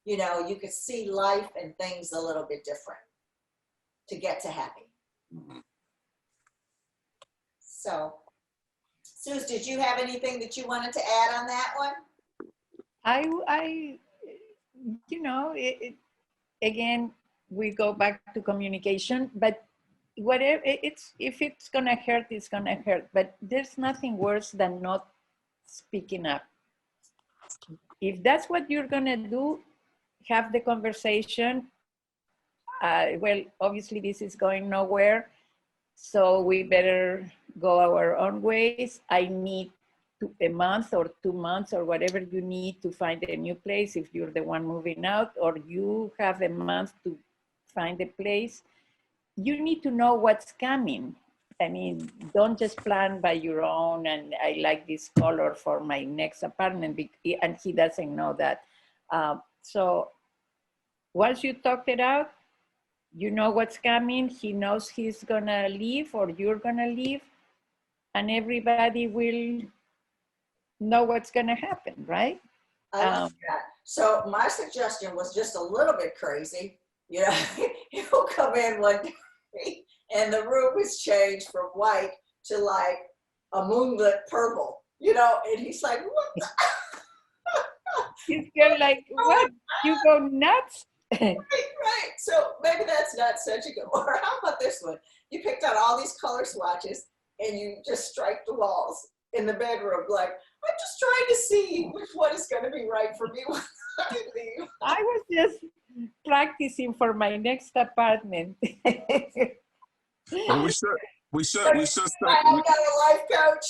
S1: you know, you could see life and things a little bit different to get to happy. So, Suze, did you have anything that you wanted to add on that one?
S2: I you know, again, we go back to communication, but whatever if it's gonna hurt, it's gonna hurt. But there's nothing worse than not speaking up. If that's what you're gonna do, have the conversation. Well, obviously this is going nowhere, so we better go our own ways. I need a month or 2 months or whatever you need to find a new place if you're the one moving out, or you have a month to find a place. You need to know what's coming. I mean, don't just plan by your own, and I like this color for my next apartment, and he doesn't know that. So once you talked it out, you know what's coming. He knows he's gonna leave or you're gonna leave, and everybody will know what's gonna happen, right?
S1: I love that. So my suggestion was just a little bit crazy. You know, he'll come in one day and the room is changed from white to like a moonlit purple, you know, and he's like, what the?
S2: He's going like, what? You go nuts?
S1: Right. So maybe that's not such a good one. Or how about this one? You picked out all these color swatches and you just striped the walls in the bedroom. Like, I'm just trying to see which one is going to be right for me when I leave.
S2: I was just practicing for my next apartment.
S3: But we should
S1: I've got a life coach.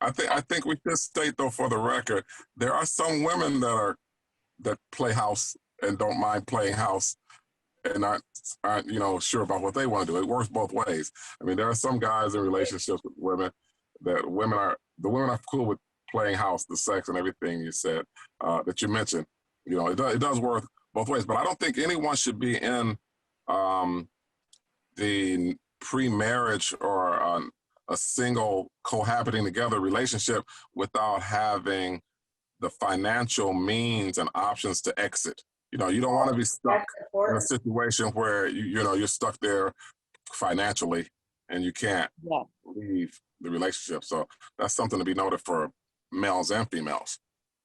S3: I think we should state though, for the record, there are some women that play house and don't mind playing house and aren't you know, sure about what they want to do. It works both ways. I mean, there are some guys in relationships with women that the women are cool with playing house, the sex and everything you said, that you mentioned. You know, it does work both ways, but I don't think anyone should be in the pre-marriage or a single cohabiting together relationship without having the financial means and options to exit. You know, you don't want to be stuck in a situation where you're stuck there financially and you can't leave the relationship. So that's something to be noted for males and females.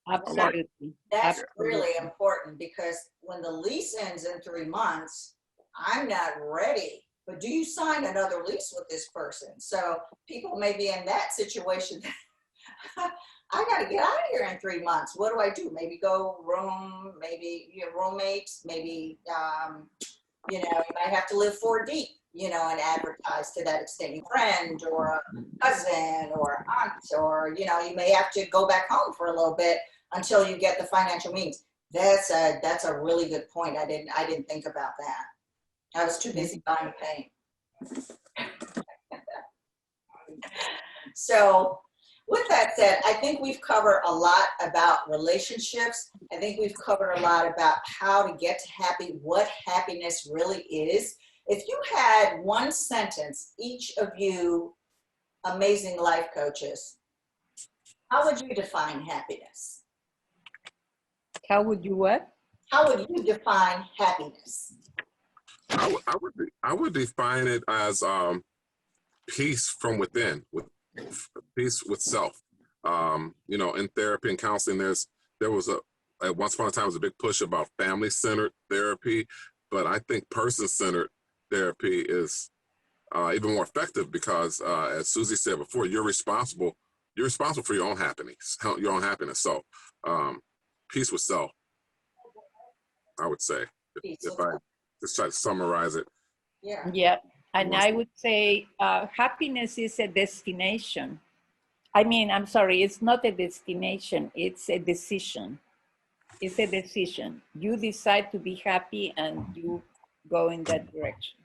S2: Absolutely.
S1: That's really important, because when the lease ends in 3 months, I'm not ready. But do you sign another lease with this person? So people may be in that situation. I got to get out of here in 3 months. What do I do? Maybe go room, maybe roommates, maybe, you might have to live 4 deep, and advertise to that extended friend or a cousin or aunt, or, you may have to go back home for a little bit until you get the financial means. That's a really good point. I didn't think about that. I was too busy buying paint. So with that said, I think we've covered a lot about relationships. I think we've covered a lot about how to get to happy, what happiness really is. If you had one sentence, each of you amazing life coaches, how would you define happiness?
S2: How would you what?
S1: How would you define happiness?
S3: I would define it as peace from within, with peace with self. You know, in therapy and counseling, there was at once upon a time was a big push about family-centered therapy, but I think person-centered therapy is even more effective because, as Susy said before, you're responsible for your own happiness, So, peace with self, I would say, if I just try to summarize it.
S1: Yeah.
S2: Yeah. And I would say happiness is a destination. I mean, I'm sorry, it's not a destination, it's a decision. It's a decision. You decide to be happy and you go in that direction.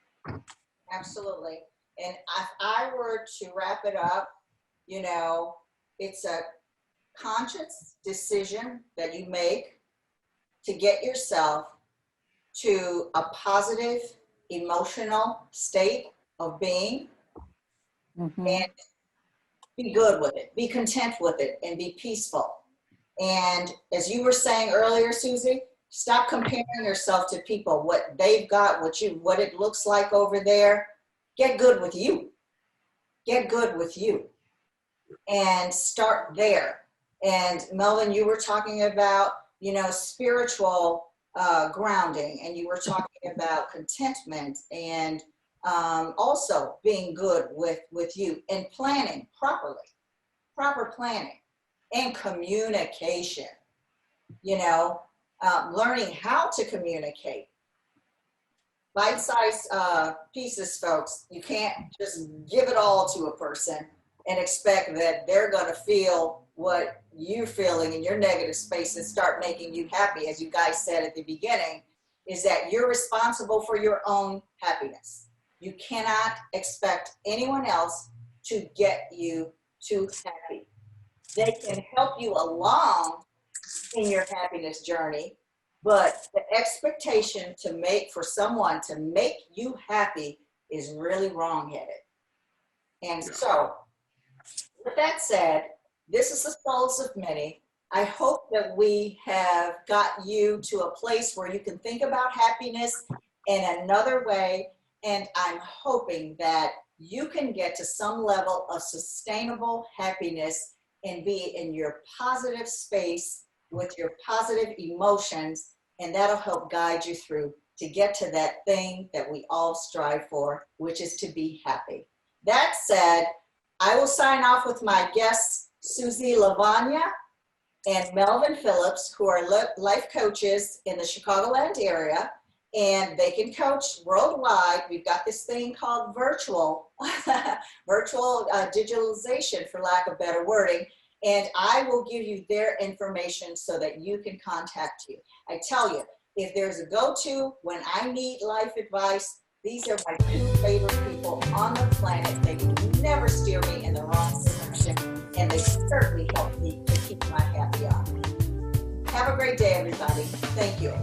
S1: Absolutely. And if I were to wrap it up, you know, it's a conscious decision that you make to get yourself to a positive emotional state of being, and be good with it, be content with it, and be peaceful. And as you were saying earlier, Susy, stop comparing yourself to people, what they've got, what it looks like over there. Get good with you. Get good with you. And start there. And Melvin, you were talking about, you know, spiritual grounding, and you were talking about contentment, and also being good with you, and planning properly, proper planning, and communication, you know, learning how to communicate. Bite-sized pieces, folks. You can't just give it all to a person and expect that they're going to feel what you're feeling in your negative space and start making you happy. As you guys said at the beginning, is that you're responsible for your own happiness. You cannot expect anyone else to get you to happy. They can help you along in your happiness journey, but the expectation for someone to make you happy is really wrong-headed. And so, with that said, this is the Souls of Many. I hope that we have got you to a place where you can think about happiness in another way, and I'm hoping that you can get to some level of sustainable happiness and be in your positive space with your positive emotions, and that'll help guide you through to get to that thing that we all strive for, which is to be happy. That said, I will sign off with my guests, Susy Lavagna and Melvin Phillips, who are life coaches in the Chicagoland area, and they can coach worldwide. We've got this thing called virtual digitalization, for lack of better wording, and I will give you their information so that you can contact you. I tell you, if there's a go-to when I need life advice, these are my two favorite people on the planet. They never steer me in the wrong direction, and they certainly help me to keep my happy on. Have a great day, everybody. Thank you.